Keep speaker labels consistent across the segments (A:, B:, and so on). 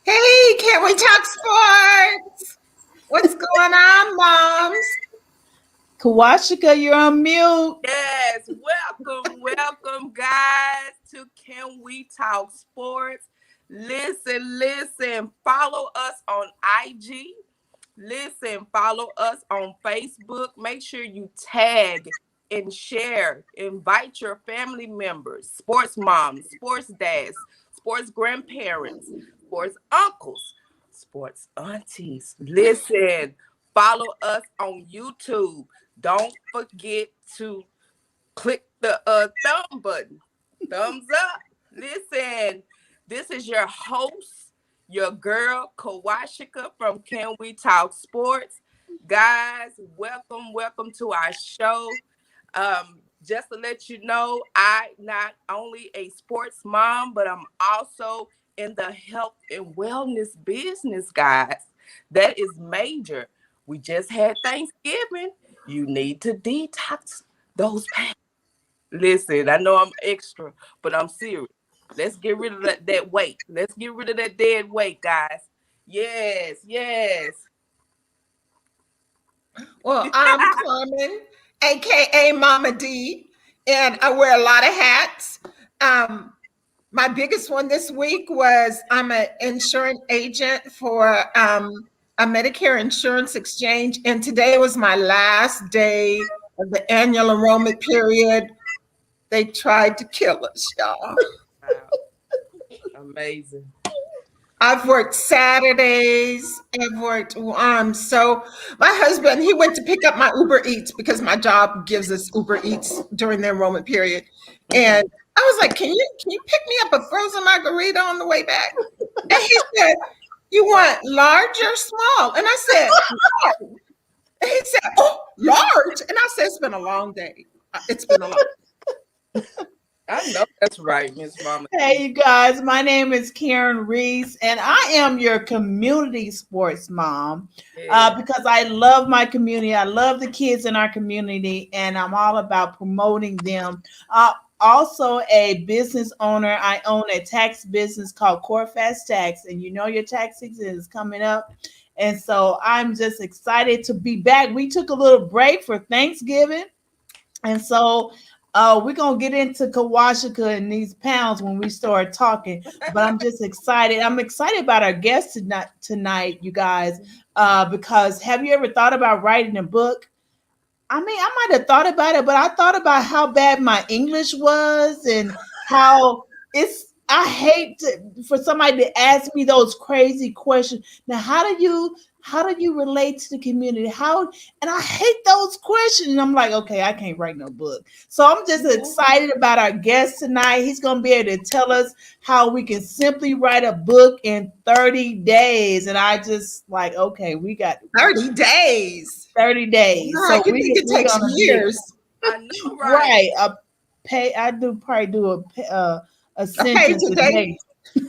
A: Hey, can we talk sports? What's going on, moms?
B: Kawashika, you're on mute.
C: Yes, welcome, guys, to Can We Talk Sports? Listen, follow us on IG. Listen, follow us on Facebook. Make sure you tag and share. Invite your family members, sports moms, sports dads, sports grandparents, sports uncles, sports aunties. Listen, follow us on YouTube. Don't forget to click the thumb button. Thumbs up. Listen, this is your host, your girl, Kawashika from Can We Talk Sports. Guys, welcome to our show. Just to let you know, I not only a sports mom, but I'm also in the health and wellness business, guys. That is major. We just had Thanksgiving. You need to detox those pounds. Listen, I know I'm extra, but I'm serious. Let's get rid of that weight. Let's get rid of that dead weight, guys. Yes.
A: Well, I'm Carmen, aka Mama D, and I wear a lot of hats. My biggest one this week was I'm an insurance agent for a Medicare insurance exchange, and today was my last day of the annual enrollment period. They tried to kill us, y'all.
C: Wow. Amazing.
A: I've worked Saturdays. I've worked so my husband, he went to pick up my Uber Eats because my job gives us Uber Eats during the enrollment period. And I was like, can you pick me up a frozen margarita on the way back? And he said, you want large or small? And I said, large. And he said, oh, large. And I said, it's been a long day. It's been a long day.
C: I know that's right, Miss Mama.
B: Hey, you guys, my name is Karen Reese, and I am your community sports mom because I love my community. I love the kids in our community, and I'm all about promoting them. Also a business owner. I own a tax business called Core Fast Tax, and you know your tax season is coming up. And so I'm just excited to be back. We took a little break for Thanksgiving, and so we're going to get into Kawashika and these pounds when we start talking, but I'm just excited. I'm excited about our guest tonight, you guys, because have you ever thought about writing a book? I mean, I might have thought about it, but I thought about how bad my English was and how I hate for somebody to ask me those crazy questions. Now, how do you relate to the community? And I hate those questions. And I'm like, okay, I can't write no book. So I'm just excited about our guest tonight. He's going to be able to tell us how we can simply write a book in 30 days. And I just like, okay, we got
A: 30 days.
B: 30 days.
A: No, so I think it takes years.
C: I know, right?
B: I probably do a sentence a day.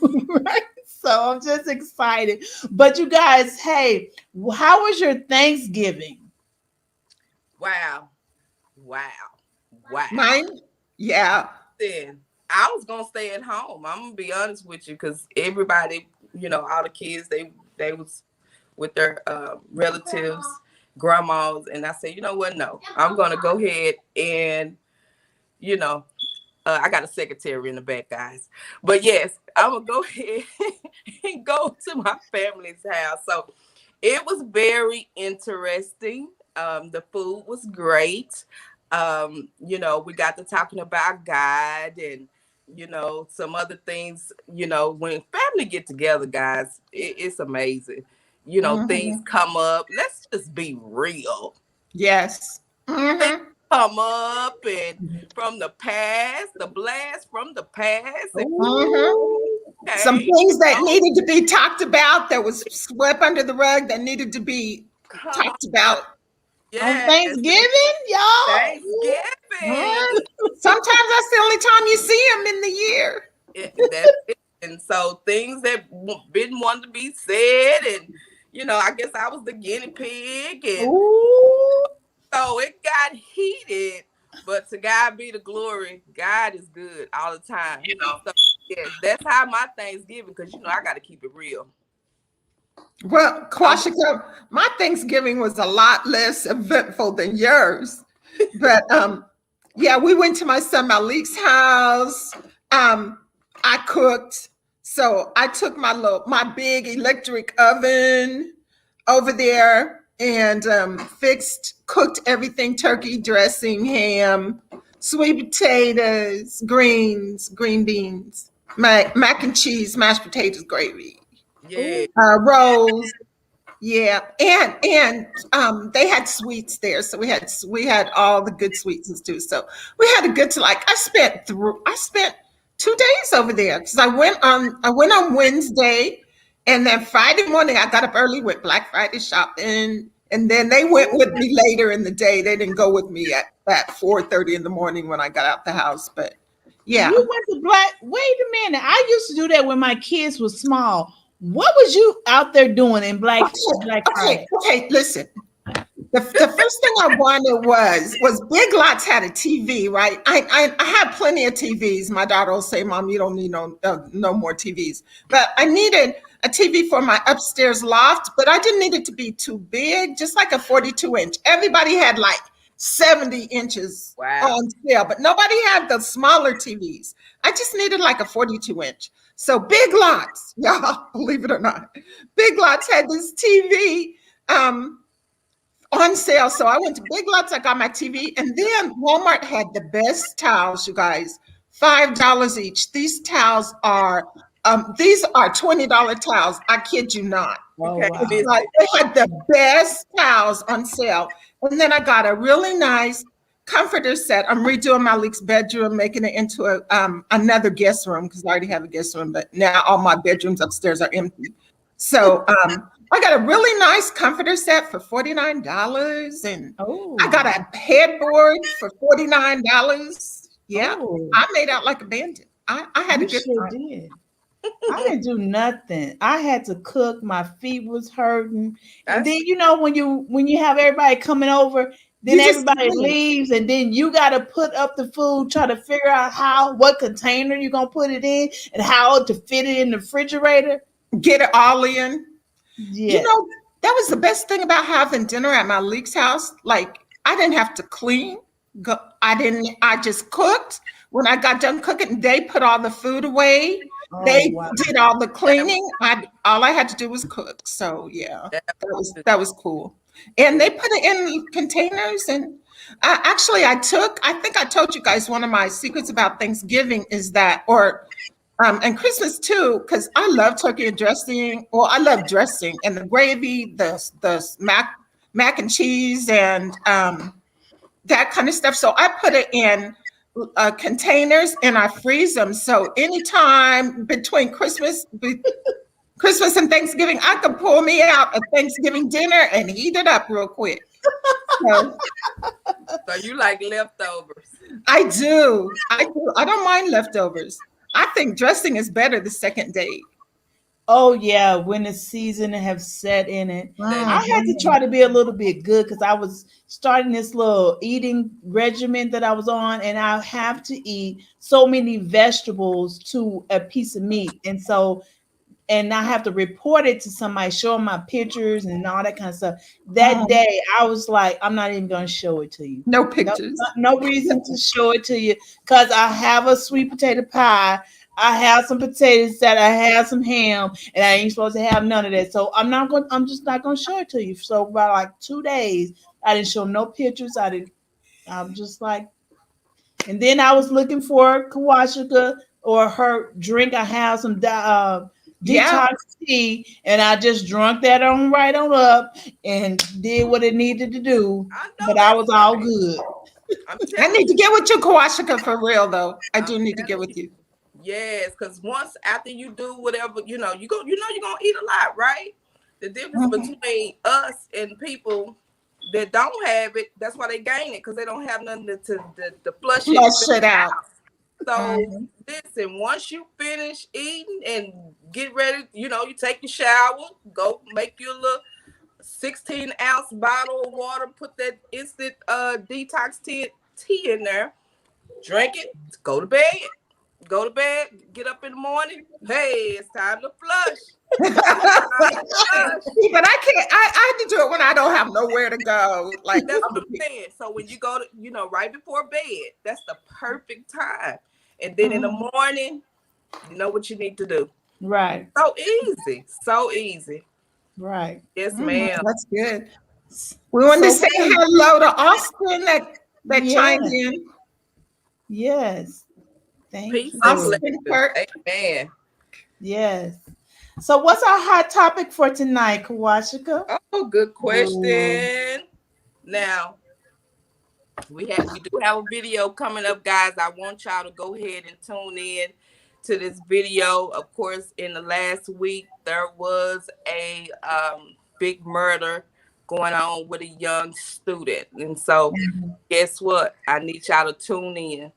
B: Right? So I'm just excited. But you guys, hey, how was your Thanksgiving?
C: Wow.
A: Mine? Yeah.
C: Then I was gonna stay at home. I'm gonna be honest with you, because everybody, all the kids, they was with their relatives, grandmas, and I said, you know what? No, I'm gonna go ahead and, I got a secretary in the back, guys. But yes, I'm going to go ahead and go to my family's house. So it was very interesting. The food was great. We got to talking about God and, some other things. When family get together, guys, it's amazing. Things come up. Let's just be real.
A: Yes.
C: Come up and from the past, the blast from the past.
A: Okay. Some things that needed to be talked about, that was swept under the rug, that needed to be talked about.
B: Yes. On Thanksgiving, y'all.
C: Thanksgiving.
A: Sometimes that's the only time you see them in the year.
C: That's it. And so things that didn't want to be said, and I guess I was the guinea pig, and
B: Ooh.
C: so it got heated. But to God be the glory. God is good all the time. And so yes, that's how my Thanksgiving, because I got to keep it real.
A: Well,
C: I'm
A: Kwashika, my Thanksgiving was a lot less eventful than yours. But yeah, we went to my son Malik's house. I cooked. So I took my big electric oven over there and cooked everything: turkey dressing, ham, sweet potatoes, greens, green beans, mac and cheese, mashed potatoes, gravy,
C: yeah.
A: rolls. Yeah, and they had sweets there, so we had all the good sweets too. So we had a good like I spent 2 days over there because I went on Wednesday, and then Friday morning I got up early, went Black Friday shopping, and then they went with me later in the day. They didn't go with me at 4:30 in the morning when I got out the house, but yeah.
B: You went to Black. Wait a minute. I used to do that when my kids were small. What was you out there doing in Black
A: Okay,
B: Friday?
A: okay. Listen, the first thing I wanted was Big Lots had a TV, right? I had plenty of TVs. My daughter will say, "Mom, you don't need no more TVs." But I needed a TV for my upstairs loft, but I didn't need it to be too big, just like a 42-inch. Everybody had like 70 inches
C: Wow.
A: on sale, but nobody had the smaller TVs. I just needed like a 42-inch. So Big Lots, y'all, believe it or not, Big Lots had this TV. On sale. So I went to Big Lots, I got my TV, and then Walmart had the best towels, you guys. $5 each. These are $20 towels. I kid you not.
C: You
B: Oh
C: can't
A: It's
B: wow.
C: miss
A: like
C: it.
A: they had the best towels on sale. And then I got a really nice comforter set. I'm redoing my leak's bedroom, making it into another guest room because I already have a guest room, but now all my bedrooms upstairs are empty. So I got a really nice comforter set for $49, and I
B: Oh.
A: got a headboard for $49. Yeah,
B: Oh.
A: I made out like a bandit. I had a
B: You
A: good
B: sure
A: time.
B: did. I didn't do nothing. I had to cook. My feet was hurting. And
C: That's
B: then when you have everybody coming over, then
A: You just
B: everybody
A: leave.
B: leaves, and then you gotta put up the food, try to figure out what container you're gonna put it in and how to fit it in the refrigerator.
A: Get it all in. You
B: Yeah.
A: know, that was the best thing about having dinner at my leak's house. Like, I didn't have to clean. I just cooked. When I got done cooking, they put all the food away.
B: Oh
A: They
B: wow.
A: did all the
C: that
A: cleaning. All I had to do was cook. So yeah,
C: that
A: that was cool. And they put it in containers. And I think I told you guys one of my secrets about Thanksgiving is that, and Christmas too, because I love turkey and dressing. Well, I love dressing and the gravy, the mac and cheese, and that kind of stuff. So I put it in containers and I freeze them. So anytime between Christmas and Thanksgiving, I could pull me out a Thanksgiving dinner and heat it up real quick. So
C: so you like leftovers.
A: I do. I do. I don't mind leftovers. I think dressing is better the second day.
B: Oh yeah, when the season have set in it.
C: That
B: I had to
A: Mhm.
B: try to be a little bit good because I was starting this little eating regimen that I was on, and I have to eat so many vegetables to a piece of meat. And I have to report it to somebody, show them my pictures and all that kind of stuff. That
A: Mhm.
B: day, I was like, I'm not even going to show it to you.
A: No
B: No,
A: pictures.
B: no reason to show it to you because I have a sweet potato pie. I have some potatoes that I have some ham, and I ain't supposed to have none of that. So I'm not going. I'm just not going to show it to you. So by like 2 days, I didn't show no pictures. I didn't. I'm just like, and then I was looking for Kawashika or her drink. I have some
A: Yeah.
B: detox tea, and I just drunk that on right on up and did what it needed to do.
C: I know
B: But I
C: that's
B: was all
C: right.
B: good.
C: I'm
A: I
C: telling
A: need to
C: you.
A: get with you, Kawashika, for real though. I
C: I'm
A: do need to get
C: telling you.
A: with you.
C: Yes, because once after you do whatever, you're gonna eat a lot, right? The difference
A: Mhm.
C: between us and people that don't have it, that's why they gain it, because they don't have nothing to flush it
A: Flush it
C: back
A: out.
C: out. So listen, once you finish eating and get ready, you take your shower, go make you a little 16-ounce bottle of water, put that instant detox tea in there, drink it, go to bed. Go to bed, get up in the morning. Hey, it's time to flush.
A: But I can't. I have to do it when I don't have nowhere to go. Like
C: that's what I'm saying. So when you go to, right before bed, that's the perfect time. And then in the morning, you know what you need to do.
B: Right.
C: So easy. So easy.
B: Right.
C: Yes, ma'am.
A: That's good. We want to say hello to Austin that chimed in.
B: Yes. Thank
C: Peace
B: you.
C: and blessings. Amen.
B: Yes. So what's our hot topic for tonight, Kawashika?
C: Oh, good question. Now, we do have a video coming up, guys. I want y'all to go ahead and tune in to this video. Of course, in the last week, there was a big murder going on with a young student. And so, guess what? I need y'all to tune in.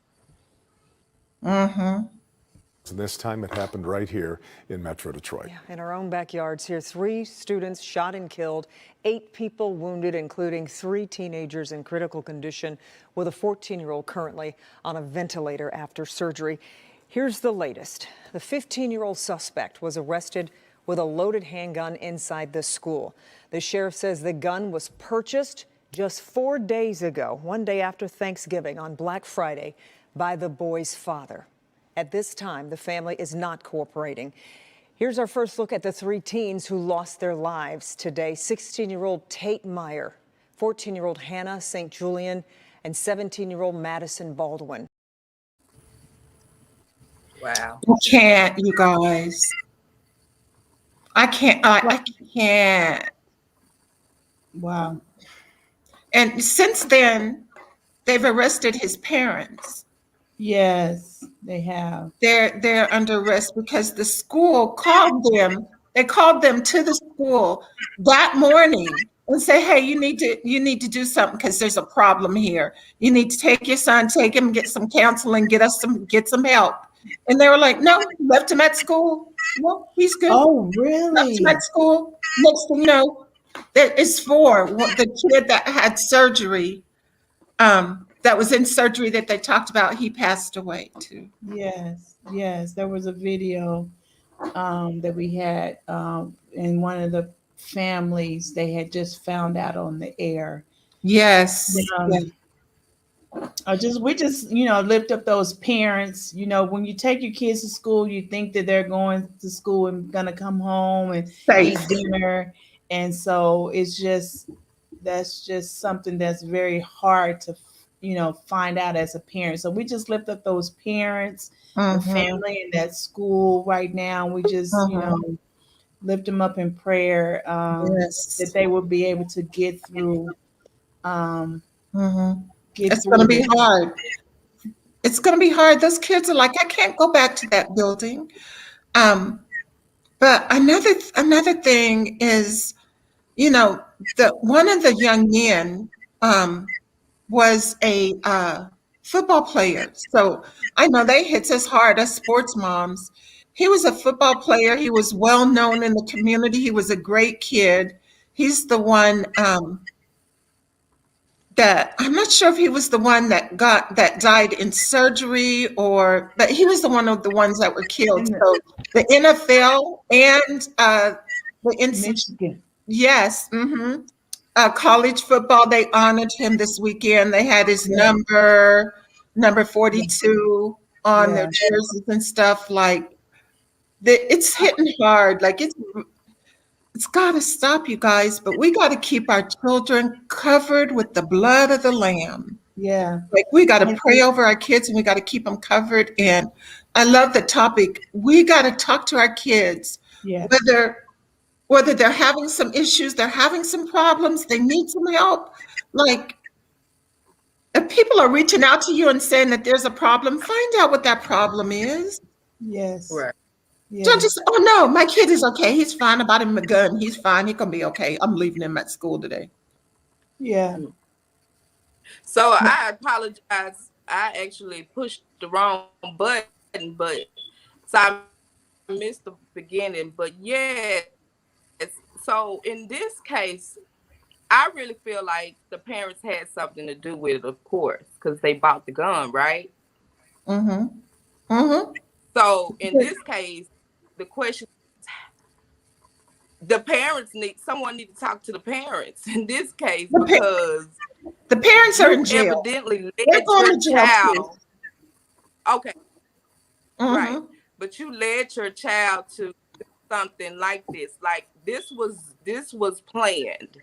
D: This time it happened right here in Metro Detroit.
E: Yeah, in our own backyards here, 3 students shot and killed, 8 people wounded, including 3 teenagers in critical condition, with a 14-year-old currently on a ventilator after surgery. Here's the latest. The 15-year-old suspect was arrested with a loaded handgun inside the school. The sheriff says the gun was purchased just 4 days ago, one day after Thanksgiving on Black Friday, by the boy's father. At this time, the family is not cooperating. Here's our first look at the 3 teens who lost their lives today. 16-year-old Tate Meyer, 14-year-old Hannah St. Julian, and 17-year-old Madison Baldwin.
C: Wow.
A: I can't, you guys. I can't. I can't.
B: Wow.
A: And since then, they've arrested his parents.
B: Yes, they have.
A: They're under arrest because the school called them. They called them to the school that morning and say, "Hey, you need to do something because there's a problem here. You need to take your son, take him, get some counseling, get some help." And they were like, "No, left him at school. No, he's good."
B: Oh, really?
A: Left him at school. Next thing you know, that is for the kid that had surgery. That was in surgery that they talked about. He passed away too.
B: Yes. There was a video that we had in one of the families. They had just found out on the air.
A: Yes.
B: We just lift up those parents. When you take your kids to school, you think that they're going to school and gonna come home and eat dinner, and so that's just something that's very hard to find out as a parent. So we just lift up those parents, the family in that school right now. We just lift them up in prayer, that they will be able to get through.
A: It's going to be hard. It's going to be hard. Those kids are like, I can't go back to that building. But another thing is, one of the young men was a football player. So I know that hits us hard as sports moms. He was a football player. He was well known in the community. He was a great kid. He's the one that I'm not sure if he was the one that died in surgery, but he was one of the ones that were killed. So the NFL and the
B: Michigan.
A: Yes. College football, they honored him this weekend. They had his number 42 on their jerseys and stuff. Like, it's hitting hard. Like, it's got to stop, you guys. But we got to keep our children covered with the blood of the Lamb.
B: Yeah.
A: Like, we got to pray over our kids and we got to keep them covered. And I love the topic. We got to talk to our kids, whether they're having some issues, they're having some problems, they need some help. Like, if people are reaching out to you and saying that there's a problem, find out what that problem is.
B: Yes.
C: Right.
B: Yes.
A: Don't just, oh no, my kid is okay. He's fine. I bought him a gun. He's fine. He's going to be okay. I'm leaving him at school today.
B: Yeah.
C: So I apologize I actually pushed the wrong button, so I missed the beginning. But yes, so in this case, I really feel like the parents had something to do with it, of course, because they bought the gun, right?
A: Mm-hmm. Mm-hmm.
C: So in this case, the question is, the parents need someone need to talk to the parents in this case,
A: The,
C: because
A: the parents are
C: you
A: in jail.
C: evidently
A: They're
C: led
A: going
C: your
A: to jail too.
C: child. Okay, right,
A: Mm-hmm.
C: but you led your child to something like this. Like this was planned.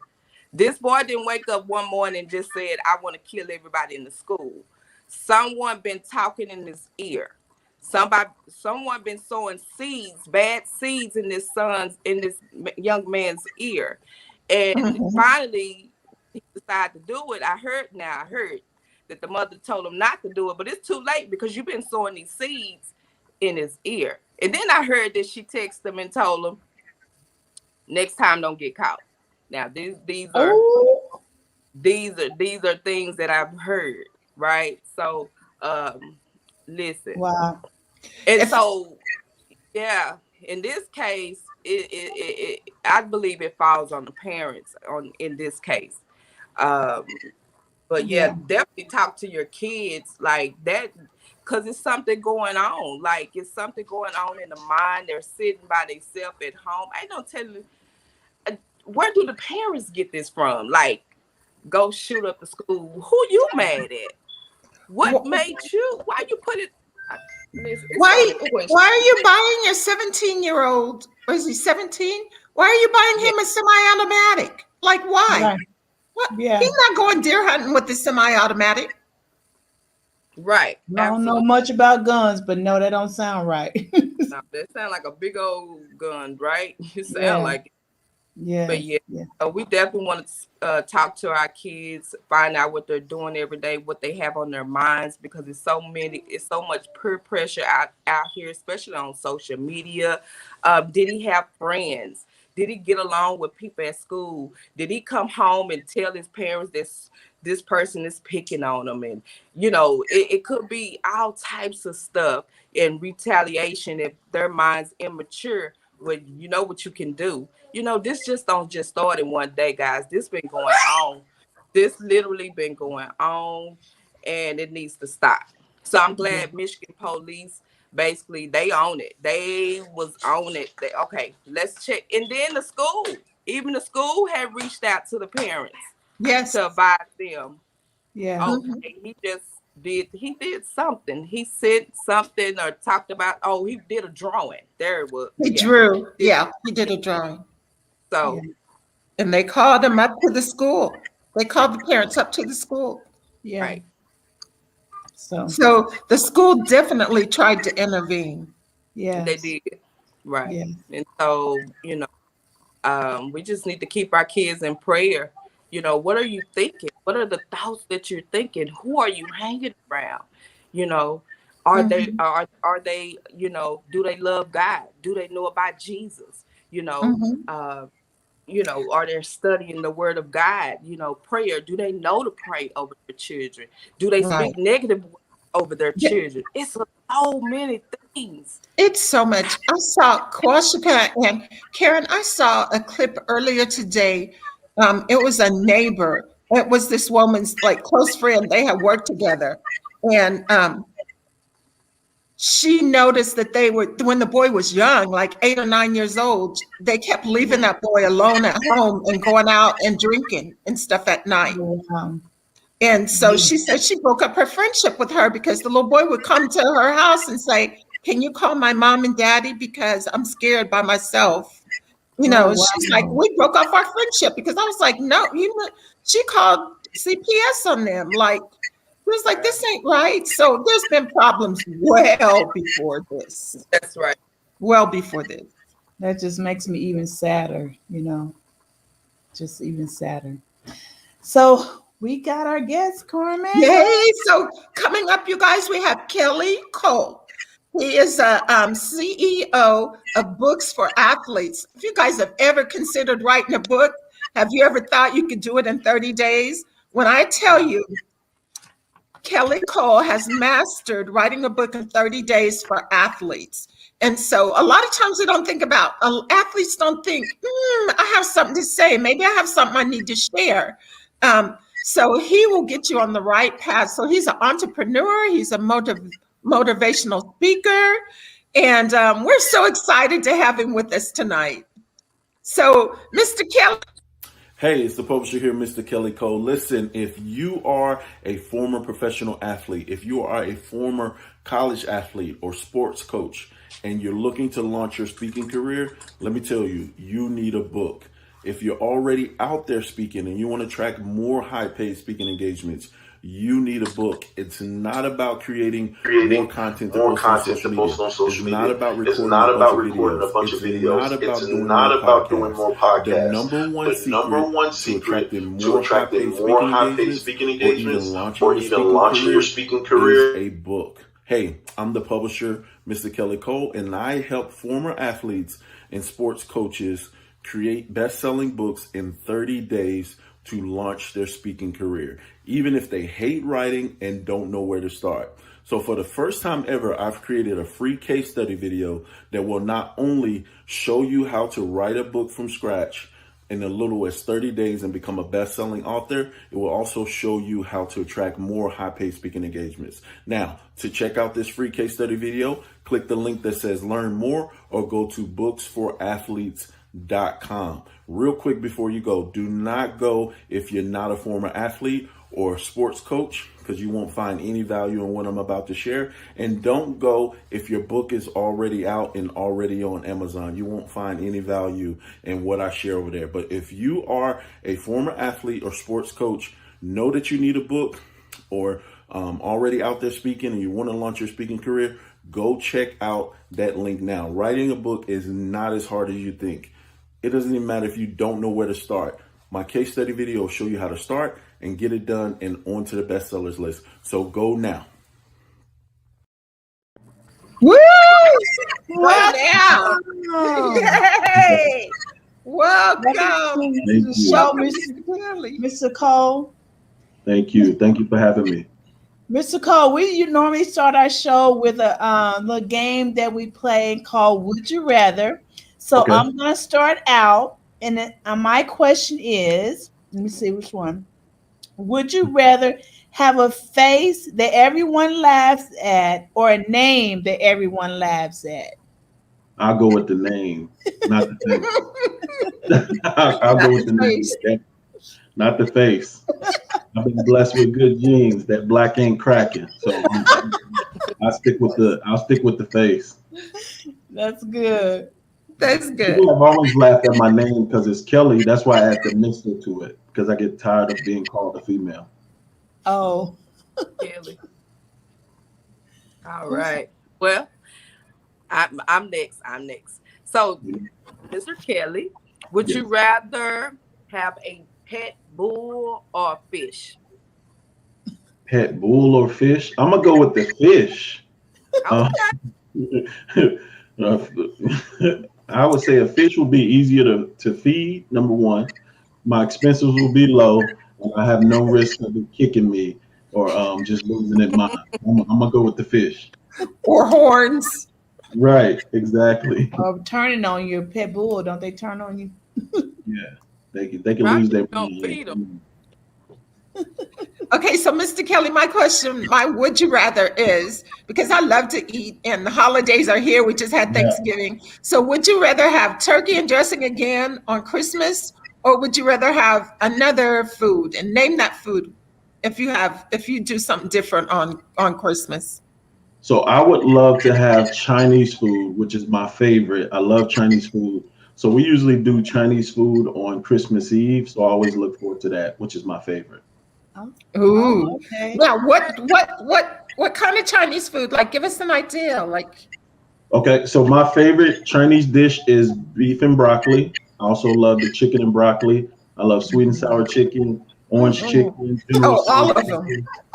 C: This boy didn't wake up one morning and just said, I want to kill everybody in the school. Someone been talking in his ear. Someone been sowing seeds, bad seeds in this young man's ear. And
A: Mm-hmm.
C: finally he decided to do it. I heard that the mother told him not to do it, but it's too late because you've been sowing these seeds in his ear. And then I heard that she texted him and told him, next time don't get caught. Now these are
B: Oh,
C: these are things that I've heard, right? So listen.
B: wow.
C: And
A: If
C: so yeah, in this case, I believe it falls on the parents on in this case. Um but yeah,
B: Yeah.
C: definitely talk to your kids like that, because it's something going on. Like it's something going on in the mind. They're sitting by themselves at home. I don't tell you, uh, where do the parents get this from? Like, go shoot up the school. Who you mad at? What
A: wh-
C: made you? Why you put it? Listen, it's so
A: why
C: many questions.
A: why are you buying your 17-year-old, or is he 17? Why are you buying
C: Yeah,
A: him a semi-automatic? Like why?
B: Right.
A: What?
B: Yeah.
A: He's not going deer hunting with the semi-automatic.
C: right.
B: I don't know
C: Absolutely.
B: much about guns, but no, that don't sound right.
C: No, that sound like a big old gun, right? You sound
B: Yeah.
C: like it. But
B: Yes.
C: yeah,
B: Yeah.
C: we definitely want to talk to our kids, find out what they're doing every day, what they have on their minds, because it's so much peer pressure out here, especially on social media. Did he have friends? Did he get along with people at school? Did he come home and tell his parents this person is picking on him? And it could be all types of stuff and retaliation if their minds immature. But you know what you can do. This just don't just start in one day, guys. This been going on. This literally been going on, and it needs to stop. So I'm
B: Yeah.
C: glad Michigan police basically they own it. They was on it. Okay, let's check. And then even the school had reached out to the parents
A: Yes.
C: to advise them.
B: Yeah.
A: Mhm.
C: Okay, he did something. He said something or talked about. Oh, he did a drawing. There it was.
A: He
C: Yeah,
A: drew.
C: did
A: Yeah, he did a drawing.
B: Yeah.
C: so.
A: And they called him up to the school. They called the parents up to the school.
B: Yeah.
C: Right.
B: So,
A: So the school definitely tried to intervene.
C: They
B: yes.
C: did. Right.
B: Yeah.
C: And so, we just need to keep our kids in prayer. What are you thinking? What are the thoughts that you're thinking? Who are you hanging around? You know, are they
A: Mhm.
C: are they, do they love God? Do they know about Jesus? You know,
A: Mhm.
C: uh, are they studying the word of God? Prayer. Do they know to pray over their children? Do they
A: Right.
C: speak negative over their
A: Yeah,
C: children? It's so many things.
A: it's so much. I saw Kawashika and Karen, I saw a clip earlier today. It was a neighbor. It was this woman's like close friend. They had worked together. And she noticed that they were, when the boy was young, like 8 or 9 years old, they kept leaving
C: Mhm.
A: that boy alone at home and going out and drinking and stuff at night.
B: Wow.
A: And so
B: Yeah.
A: she said she broke up her friendship with her because the little boy would come to her house and say, "Can you call my mom and daddy because I'm scared by myself?"
B: Oh,
A: She's like,
B: wow.
A: "We broke off our friendship," because I was like, "No, she called CPS on them." Like, it was like, this ain't right. So there's been problems well before this.
C: That's right.
A: Well before this.
B: That just makes me even sadder, just even sadder. So we got our guest, Carmen.
A: Yay. So coming up, you guys, we have Kelly Cole. He is a CEO of Books for Athletes. If you guys have ever considered writing a book, have you ever thought you could do it in 30 days? When I tell
C: Wow.
A: you, Kelly Cole has mastered writing a book in 30 days for athletes. And so a lot of times we don't think about, athletes don't think, I have something to say. Maybe I have something I need to share. So he will get you on the right path. So he's an entrepreneur. He's a motivational speaker. And we're so excited to have him with us tonight. So, Mr. Kelly.
F: Hey, it's the publisher here, Mr. Kelly Cole. Listen, if you are a former professional athlete, if you are a former college athlete or sports coach, and you're looking to launch your speaking career, let me tell you, you need a book. If you're already out there speaking and you want to track more high-paid speaking engagements, you need a book. It's not about creating more content to post on social media. It's not about recording a bunch of videos. It's not about doing more podcasts. The number one secret to attracting more high-paid speaking engagements or even launching your speaking career is a book. Hey, I'm the publisher, Mr. Kelly Cole, and I help former athletes and sports coaches create best-selling books in 30 days to launch their speaking career, even if they hate writing and don't know where to start. So for the first time ever, I've created a free case study video that will not only show you how to write a book from scratch in as little as 30 days and become a best-selling author, it will also show you how to attract more high-paid speaking engagements. Now, to check out this free case study video, click the link that says learn more or go to booksforathletes.com. Real quick before you go, do not go if you're not a former athlete or a sports coach, because you won't find any value in what I'm about to share. And don't go if your book is already out and already on Amazon. You won't find any value in what I share over there. But if you are a former athlete or sports coach, know that you need a book, or already out there speaking and you want to launch your speaking career, go check out that link now. Writing a book is not as hard as you think. It doesn't even matter if you don't know where to start. My case study video will show you how to start and get it done and onto the bestsellers list. So go now.
A: Woo! Well, now. Hey! Welcome to the show, Mr. Kelly.
B: Mr. Cole.
G: Thank you. Thank you for having me.
B: Mr. Cole, we normally start our show with a little game that we play called Would You Rather. So okay. I'm going to start out, and my question is, let me see which one. Would you rather have a face that everyone laughs at or a name that everyone laughs at?
G: I'll go with the name, not the face. I'll go with the name, not the face. I've been blessed with good genes. That black ain't cracking, so I'll stick with the face.
B: That's good.
A: That's good.
G: People have always laughed at my name because it's Kelly. That's why I add the Mr. to it, because I get tired of being called a female.
B: Oh,
C: Kelly. All right. Well, I'm next. So, Mr. Kelly, would you rather have a pet bull or a fish?
G: Pet bull or fish? I'm gonna go with the fish. I would say a fish will be easier to feed, number one. My expenses will be low, and I have no risk of it kicking me or just losing it mine. I'm gonna go with the fish.
A: Or horns.
G: Right, exactly.
B: Or turning on you, pet bull, don't they turn on you?
G: Yeah, they can lose their
C: don't feed them.
A: Okay, so Mr. Kelly, my would you rather is, because I love to eat and the holidays are here, we just had Thanksgiving. Yeah. So would you rather have turkey and dressing again on Christmas, or would you rather have another food? And name that food if you do something different on Christmas.
G: So I would love to have Chinese food, which is my favorite. I love Chinese food. So we usually do Chinese food on Christmas Eve. So I always look forward to that, which is my favorite.
A: Ooh. Okay. Now, what kind of Chinese food? Like, give us an idea.
G: Okay, so my favorite Chinese dish is beef and broccoli. I also love the chicken and broccoli. I love sweet and sour chicken, orange chicken.
A: All of them.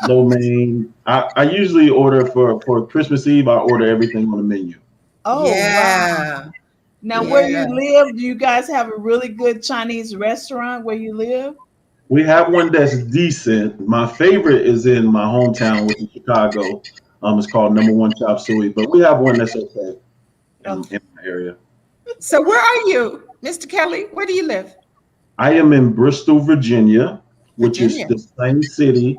G: Lo mein. I usually order for Christmas Eve. I order everything on the menu.
B: Oh, yeah. Wow. Now, where you live, do you guys have a really good Chinese restaurant where you live?
G: We have one that's decent. My favorite is in my hometown, which is Chicago. It's called Number One Chop Suey, but we have one that's okay
B: Oh,
G: in my area.
A: So where are you, Mr. Kelly? Where do you live?
G: I am in Bristol, Virginia, which is
A: Virginia.
G: the same city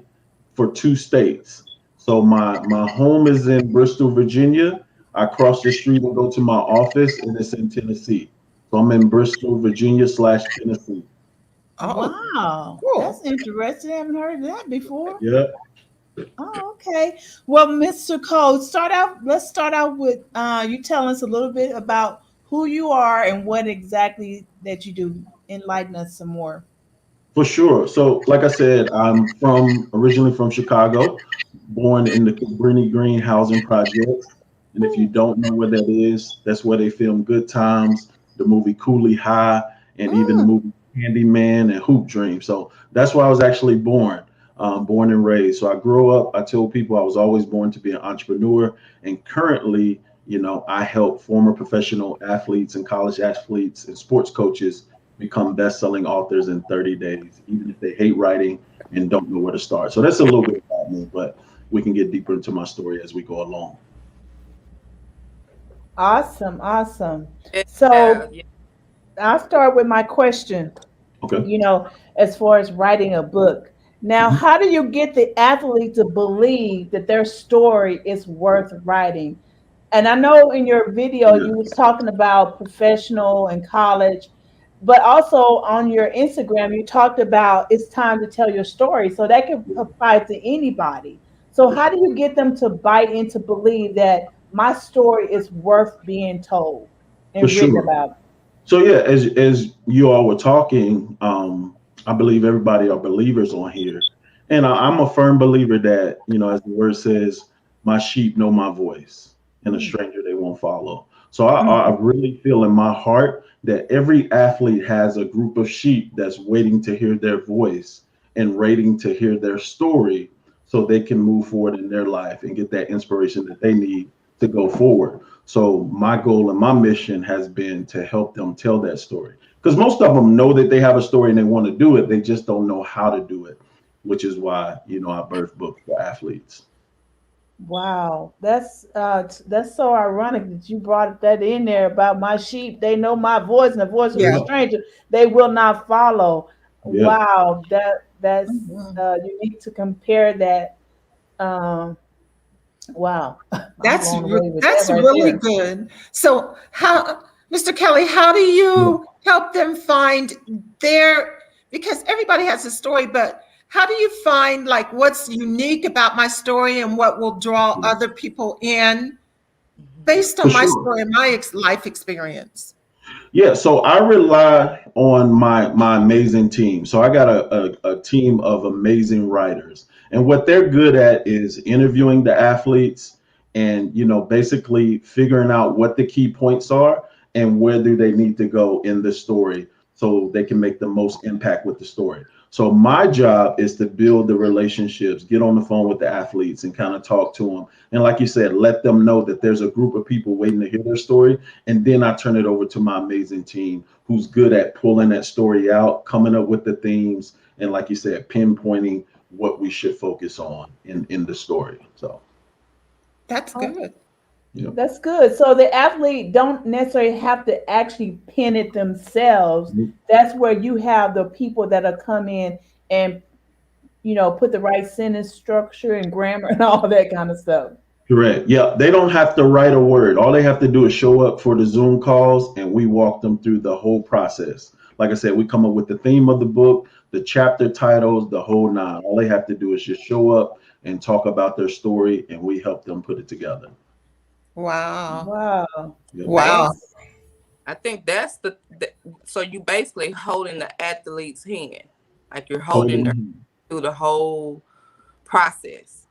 G: for two states. So my home is in Bristol, Virginia. I cross the street and go to my office, and it's in Tennessee. So I'm in Bristol, Virginia slash Tennessee.
A: Oh,
B: wow. That's
A: cool.
B: interesting. I haven't heard of that before.
G: Yeah,
B: Oh, okay. Well, Mr. Cole, let's start out with you telling us a little bit about who you are and what exactly that you do. Enlighten us some more.
G: for sure. So, like I said, I'm from originally from Chicago, born in the Cabrini Green housing projects. And if you don't know where that is, that's where they filmed Good Times, the movie Cooley High, and even the
A: Mm,
G: movie Candyman and Hoop Dream. So that's where I was actually born, born and raised. So I grew up. I told people I was always born to be an entrepreneur, and currently, I help former professional athletes and college athletes and sports coaches become best-selling authors in 30 days, even if they hate writing and don't know where to start. So that's a little bit about me, but we can get deeper into my story as we go along.
B: Awesome, awesome.
C: Yeah,
B: So
C: yeah.
B: I'll start with my question.
G: Okay.
B: You know, as far as writing a book. Now,
G: Mhm.
B: how do you get the athlete to believe that their story is worth writing? And I know in your video
G: Yeah,
B: you was talking about professional and college, but also on your Instagram you talked about it's time to tell your story. So that can apply to anybody. So
G: for
B: how
G: sure.
B: do you get them to bite into believe that my story is worth being told
G: For
B: and written
G: sure.
B: about?
G: So yeah, as you all were talking, I believe everybody are believers on here, and I'm a firm believer that as the word says, "My sheep know my voice, and a
B: Mm,
G: stranger they won't follow." So I
B: mhm.
G: really feel in my heart that every athlete has a group of sheep that's waiting to hear their voice and waiting to hear their story, so they can move forward in their life and get that inspiration that they need to go forward. So my goal and my mission has been to help them tell that story. Because most of them know that they have a story and they want to do it. They just don't know how to do it, which is why, I birth books for athletes.
B: Wow, that's so ironic that you brought that in there about my sheep. They know my voice, and the voice of a
A: yeah.
G: Yeah.
B: stranger they will not follow.
G: Yeah.
B: Wow, that's
A: Mhm.
B: you need to compare that. Um, wow, I'm blown away with that
A: That's
B: right
A: really
B: there.
A: good. So how, Mr. Kelly, how do
G: Yeah.
A: you help them find their, because everybody has a story, but how do you find like what's unique about my story and what will draw other people in based
G: For
A: on my
G: sure.
A: story and my life experience?
G: Yeah, so I rely on my amazing team. So I got a team of amazing writers, and what they're good at is interviewing the athletes and basically figuring out what the key points are and where do they need to go in the story so they can make the most impact with the story. So my job is to build the relationships, get on the phone with the athletes and kind of talk to them. And like you said, let them know that there's a group of people waiting to hear their story, and then I turn it over to my amazing team who's good at pulling that story out, coming up with the themes, and like you said, pinpointing what we should focus on in the story. So,
A: That's
B: Oh,
A: good.
G: you
B: that's good. So the athlete don't necessarily have to actually pin it themselves.
G: know,
B: That's where you have the people that'll come in and put the right sentence structure and grammar and all that kind of stuff.
G: correct. Yeah, they don't have to write a word. All they have to do is show up for the Zoom calls, and we walk them through the whole process. Like I said, we come up with the theme of the book, the chapter titles, the whole nine. All they have to do is just show up and talk about their story, and we help them put it together.
A: Wow.
B: Wow.
G: Yep.
A: Wow.
B: That's
C: I think that's so you basically holding the athlete's hand, like you're holding them
G: Holding.
C: through the whole process.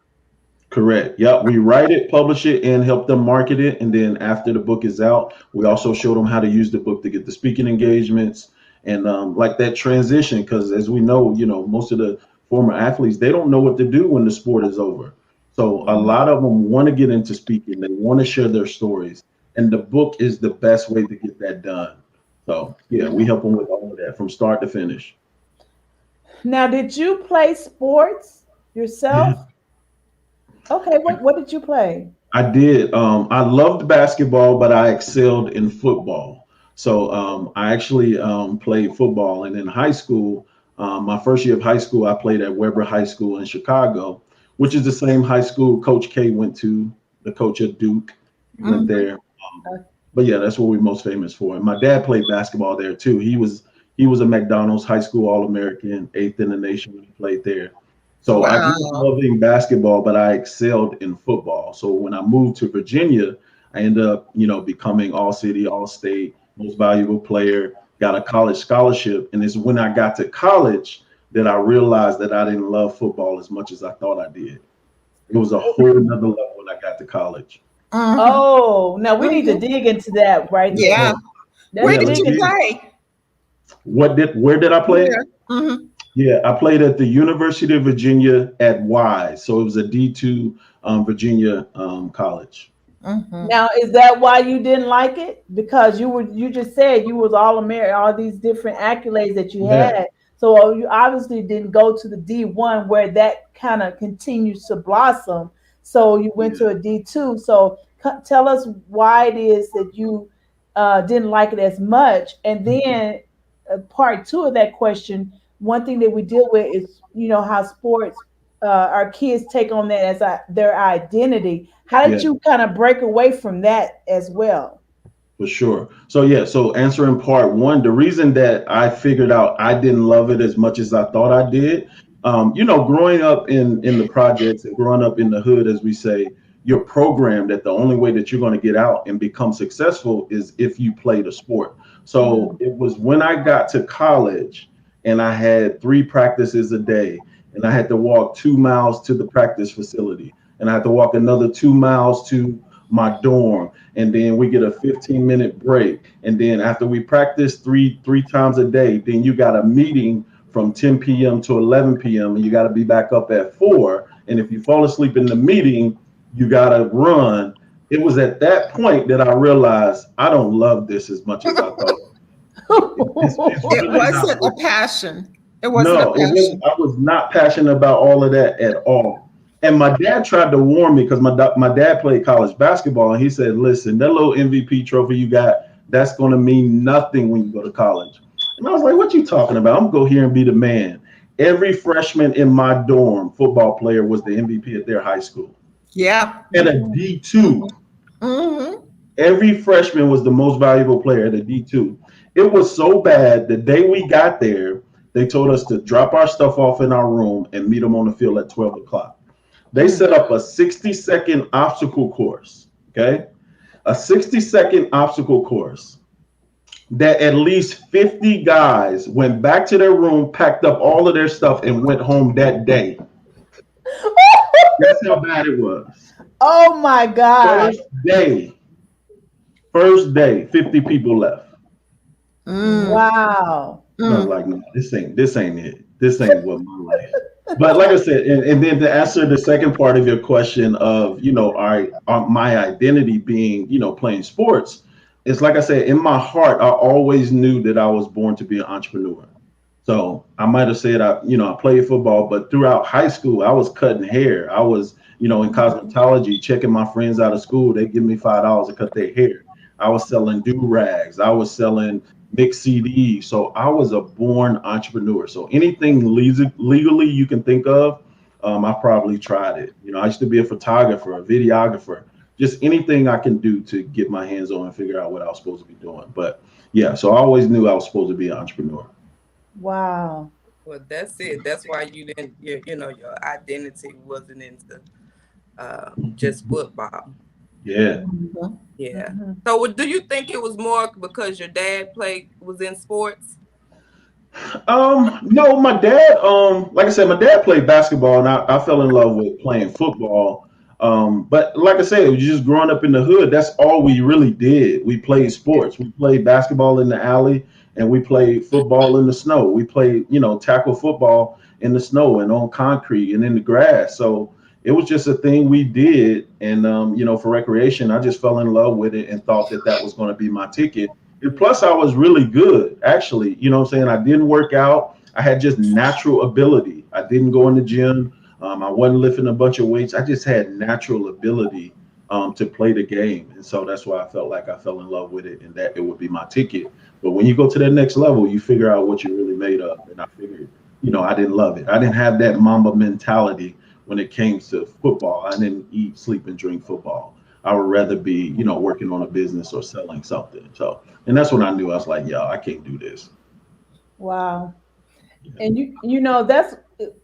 G: Correct. Yep. We write it, publish it, and help them market it. And then after the book is out, we also show them how to use the book to get the speaking engagements and like that transition. Because as we know, most of the former athletes, they don't know what to do when the sport is over. So a
B: mhm.
G: lot of them want to get into speaking. They want to share their stories. And the book is the best way to get that done. So yeah, we help them with all of that from start to finish.
B: Now, did you play sports
G: Yeah,
B: yourself? Okay, what did you play?
G: I did. I loved basketball, but I excelled in football. So I actually played football, and in high school, my first year of high school, I played at Weber High School in Chicago, which is the same high school Coach K went to. The coach at Duke, he went
A: Mhm.
G: there. But yeah, that's what we're most famous for. And my dad played basketball there too. He was a McDonald's high school All American, eighth in the nation when he played there. So I grew up
A: Wow.
G: loving basketball, but I excelled in football. So when I moved to Virginia, I ended up, becoming all city, all state, most valuable player, got a college scholarship. And it's when I got to college that I realized that I didn't love football as much as I thought I did. It was a whole nother level when I got to college.
A: Mhm.
B: Oh, now we need to
A: Mhm.
B: dig into that right
G: Yeah,
B: there.
A: Yeah.
B: Let's
A: Where
G: yeah,
A: did
G: let's
B: dig
A: you
B: into.
G: dig.
A: play?
G: Where did I play?
A: Where? Mhm.
G: Yeah, I played at the University of Virginia at Wise. So it was a D2 Virginia college.
A: Mhm.
B: Now, is that why you didn't like it? Because you just said you was all American, all these different accolades that you
G: Yeah,
B: had. So you obviously didn't go to the D1 where that kind of continues to blossom. So you went
G: yeah,
B: to a D2. So tell us why it is that you didn't like it as much. And then part two of that question, one thing that we deal with is how sports our kids take on that as their identity. How did
G: yeah.
B: you kind of break away from that as well?
G: For sure. So yeah, so answering part one, the reason that I figured out I didn't love it as much as I thought I did, growing up in the projects and growing up in the hood, as we say, you're programmed that the only way that you're going to get out and become successful is if you play the sport. So
B: Mm.
G: it was when I got to college and I had three practices a day, and I had to walk 2 miles to the practice facility, and I had to walk another 2 miles to my dorm, and then we get a 15-minute break, and then after we practice three times a day, then you got a meeting from 10 p.m. to 11 p.m. and you got to be back up at 4, and if you fall asleep in the meeting you got to run. It was at that point that I realized I don't love this as much as I thought. It's
A: It
G: really not
A: wasn't
G: what.
A: a passion. It wasn't a
G: No, it wasn't.
A: passion.
G: I was not passionate about all of that at all. And my dad tried to warn me because my dad played college basketball, and he said, "Listen, that little MVP trophy you got, that's going to mean nothing when you go to college." And I was like, "What you talking about? I'm gonna go here and be the man." Every freshman in my dorm football player was the MVP at their high school.
A: Yeah.
G: At a D2,
A: Mhm.
G: every freshman was the most valuable player at a D2. It was so bad the day we got there, they told us to drop our stuff off in our room and meet them on the field at 12 o'clock. They
A: Mm.
G: set up a 60-second obstacle course, okay? A 60-second obstacle course that at least 50 guys went back to their room, packed up all of their stuff, and went home that day. That's how bad it was.
B: Oh my God.
G: First day, first day, 50 people left.
A: Mm.
B: Wow.
G: And I was
A: Mm.
G: like, no, this ain't it. This ain't what my life. But like I said, and then to answer the second part of your question of, my identity being, playing sports, it's like I said, in my heart, I always knew that I was born to be an entrepreneur. So I might have said I played football, but throughout high school, I was cutting hair. I was, in cosmetology, checking my friends out of school. They give me $5 to cut their hair. I was selling do rags. I was selling mixed CDs. So I was a born entrepreneur. So anything legally you can think of, I probably tried it. I used to be a photographer, a videographer, just anything I can do to get my hands on and figure out what I was supposed to be doing. But yeah, so I always knew I was supposed to be an entrepreneur.
B: Wow.
C: Well, that's it. That's why you didn't. Your identity wasn't into just football.
G: Yeah.
A: Mhm.
C: Yeah.
B: Mhm.
C: So, do you think it was more because your dad was in sports?
G: No, my dad, like I said, my dad played basketball and I fell in love with playing football. But like I said, it was just growing up in the hood. That's all we really did. We played sports. We played basketball in the alley and we played football in the snow. We played, tackle football in the snow and on concrete and in the grass. So it was just a thing we did. And, for recreation, I just fell in love with it and thought that that was going to be my ticket. And plus, I was really good, actually. You know what I'm saying? I didn't work out. I had just natural ability. I didn't go in the gym. I wasn't lifting a bunch of weights. I just had natural ability to play the game. And so that's why I felt like I fell in love with it and that it would be my ticket. But when you go to that next level, you figure out what you're really made of. And I figured, I didn't love it. I didn't have that Mamba mentality when it came to football. I didn't eat, sleep, and drink football. I would rather be, working on a business or selling something. So, and that's when I knew I was like, yo, I can't do this.
B: Wow. And that's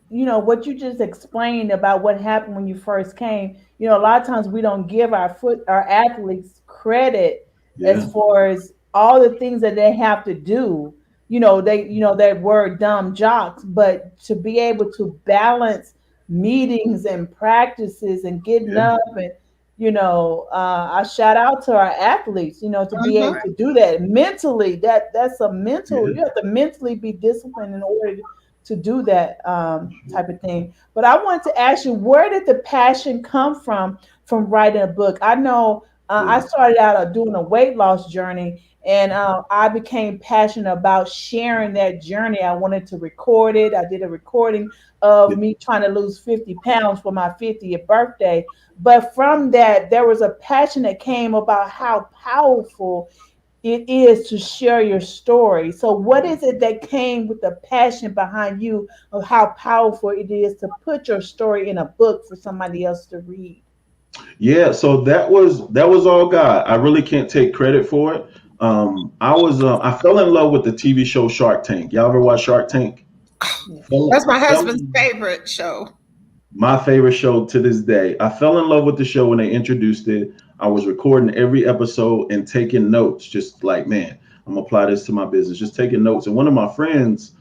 B: what you just explained about what happened when you first came. A lot of times we don't give our athletes credit
G: Yeah,
B: as far as all the things that they have to do. That word dumb jocks, but to be able to balance meetings and practices and getting
G: yeah,
B: up and I shout out to our athletes, to be able
A: Mhm.
B: to do that mentally. That's a mental.
G: yeah,
B: You have to mentally be disciplined in order to do that type of thing. But I wanted to ask you, where did the passion come from writing a book? I know I
G: yeah,
B: started out doing a weight loss journey, and I became passionate about sharing that journey. I wanted to record it. I did a recording of
G: yeah.
B: me trying to lose 50 pounds for my 50th birthday. But from that, there was a passion that came about how powerful it is to share your story. So, what is it that came with the passion behind you of how powerful it is to put your story in a book for somebody else to read?
G: Yeah, so that was all God. I really can't take credit for it. I fell in love with the TV show Shark Tank. Y'all ever watch Shark Tank?
A: That's my
G: Fell
A: husband's favorite show.
G: My favorite show to this day. I fell in love with the show when they introduced it. I was recording every episode and taking notes, just like, man, I'm gonna apply this to my business, just taking notes. And one of my friends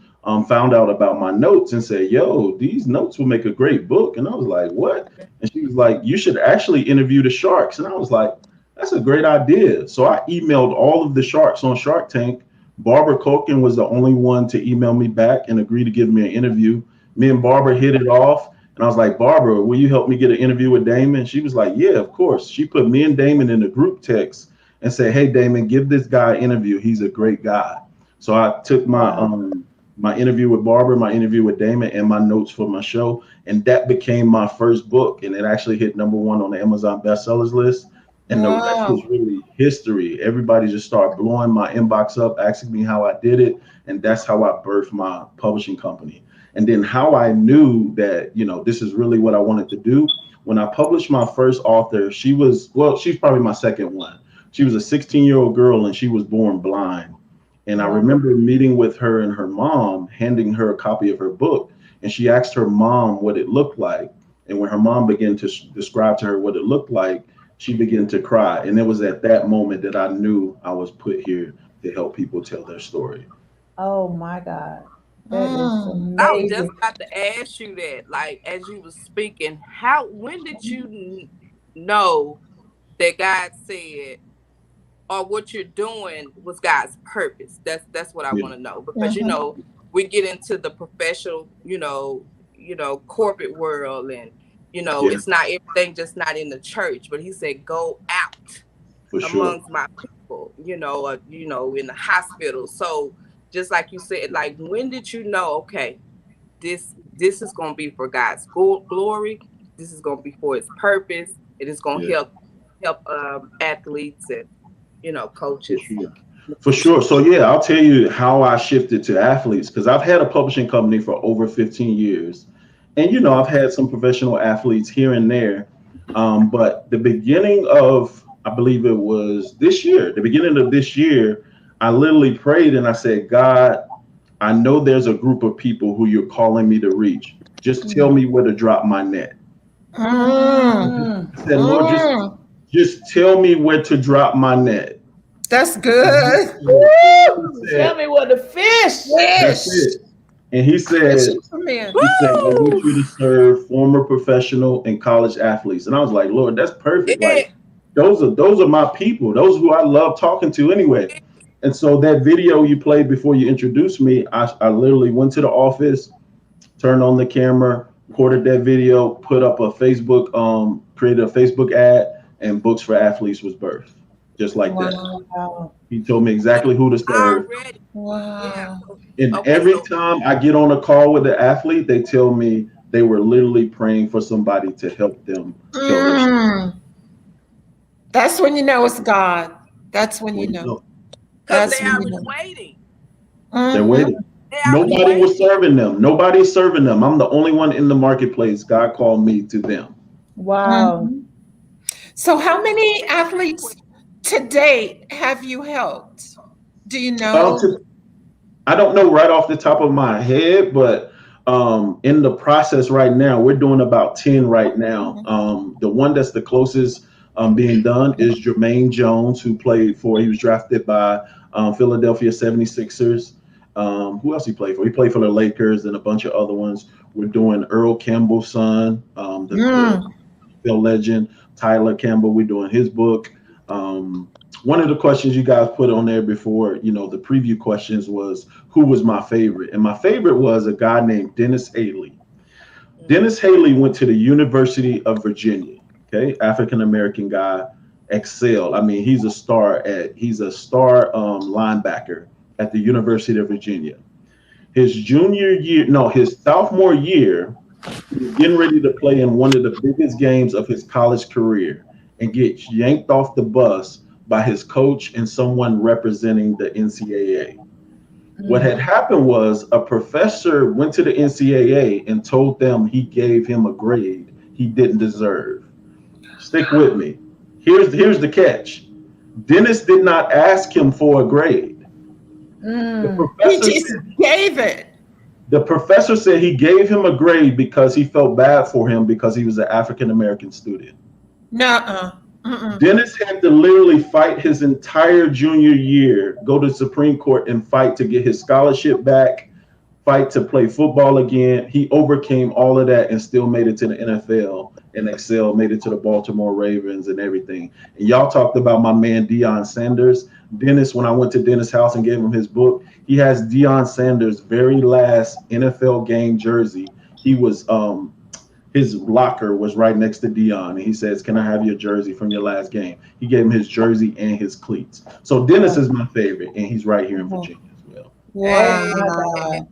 G: found out about my notes and said, yo, these notes will make a great book. And I was like, what? And she was like, you should actually interview the sharks. And I was like, that's a great idea. So I emailed all of the sharks on Shark Tank. Barbara Culkin was the only one to email me back and agree to give me an interview. Me and Barbara hit it off. And I was like, Barbara, will you help me get an interview with Damon? She was like, yeah, of course. She put me and Damon in a group text and said, hey, Damon, give this guy an interview. He's a great guy. So I took
B: Wow.
G: my interview with Barbara, my interview with Damon, and my notes for my show. And that became my first book. And it actually hit #1 on the Amazon bestsellers list. And the rest is
A: Wow.
G: really history. Everybody just started blowing my inbox up, asking me how I did it. And that's how I birthed my publishing company. And then how I knew that, this is really what I wanted to do. When I published my first author, she's probably my second one. She was a 16-year-old girl and she was born blind. And I
B: Wow.
G: remember meeting with her and her mom, handing her a copy of her book. And she asked her mom what it looked like. And when her mom began to describe to her what it looked like, she began to cry. And it was at that moment that I knew I was put here to help people tell their story.
B: Oh my God. That is
A: Mm.
C: I was just
B: amazing.
C: about to ask you that, like as you was speaking, when did you know that God said or what you're doing was God's purpose? That's what I
G: Yeah,
C: want to know, because
A: Mhm.
C: we get into the professional, corporate world, and
G: yeah,
C: it's not everything just not in the church, but he said go out
G: for sure.
C: amongst my people, in the hospital. So just like you said, like when did you know, okay, this is going to be for God's glory. This is going to be for His purpose. It is going to
G: Yeah.
C: help athletes and
G: For
C: coaches.
G: sure. For sure. So yeah, I'll tell you how I shifted to athletes because I've had a publishing company for over 15 years. And I've had some professional athletes here and there. But the beginning of, I believe it was this year, the beginning of this year, I literally prayed and I said, God, I know there's a group of people who you're calling me to reach. Just tell me where to drop my net.
A: Mm.
B: Mm.
G: I said, Lord, just
A: Mm.
G: just tell me where to drop my net.
A: That's
G: And he
A: good.
G: said, he
B: Woo! Tell
G: said,
B: me what the fish.
G: that's
A: Fish.
G: it. And he said,
A: Fishing for men.
G: he said, I want
C: Woo!
G: you to serve former professional and college athletes. And I was like, Lord, that's perfect.
C: Yeah.
G: Like those are my people. Those who I love talking to anyway. And so that video you played before you introduced me, I literally went to the office, turned on the camera, recorded that video, put up a Facebook, created a Facebook ad, and Books for Athletes was birthed. Just like that.
A: Wow.
B: Wow.
G: He told me exactly who to serve.
C: Already. Yeah.
A: Wow.
C: So,
G: And
C: okay,
G: every
C: so
G: time I get on a call with the athlete, they tell me they were literally praying for somebody to help them tell their story.
A: Mm. That's when you know it's God. That's when you
G: Well, you
A: know.
G: know,
C: because
A: That's
C: they
A: when you
C: already
A: know.
C: waiting.
G: they're
A: Hmm.
G: waiting.
C: They already
G: Nobody was
C: waiting.
G: serving them. Nobody's serving them. I'm the only one in the marketplace. God called me to them.
B: Wow.
A: Hmm. So,
C: So
A: how
C: let me
A: many
C: ask you a
A: athletes
C: question.
A: to date have you helped? Do you
G: Um,
A: know?
G: to I don't know right off the top of my head, but in the process right now, we're doing about 10 right now.
A: Mhm.
G: The one that's the closest being done is Jermaine Jones, who he was drafted by Philadelphia 76ers. Who else he played for? He played for the Lakers and a bunch of other ones. We're doing Earl Campbell's son, the
A: Mm.
G: Phil legend, Tyler Campbell. We're doing his book. One of the questions you guys put on there before, the preview questions was who was my favorite, and my favorite was a guy named Dennis Haley.
C: Mm.
G: Dennis Haley went to the University of Virginia. Okay, African American guy, excelled. I mean, he's a star linebacker at the University of Virginia. His junior year, no, his sophomore year, he was getting ready to play in one of the biggest games of his college career and gets yanked off the bus by his coach and someone representing the NCAA. What had happened was a professor went to the NCAA and told them he gave him a grade he didn't deserve. Stick with me. Here's the catch. Dennis did not ask him for a grade. The
B: Mm.
A: He
G: professor
A: just
G: said
A: gave it.
G: the professor said he gave him a grade because he felt bad for him because he was an African American student.
A: Nuh-uh. Mm-mm.
G: Dennis had to literally fight his entire junior year, go to the Supreme Court and fight to get his scholarship back, fight to play football again. He overcame all of that and still made it to the NFL and excelled, made it to the Baltimore Ravens and everything. And y'all talked about my man Deion Sanders. Dennis, when I went to Dennis' house and gave him his book, he has Deion Sanders' very last NFL game jersey. He was his locker was right next to Dion, and he says, "Can I have your jersey from your last game?" He gave him his jersey and his cleats. So Dennis is my favorite, and he's right here in
A: Mhm.
G: Virginia as well.
B: Oh
C: Hey,
B: my
A: Wow.
B: God.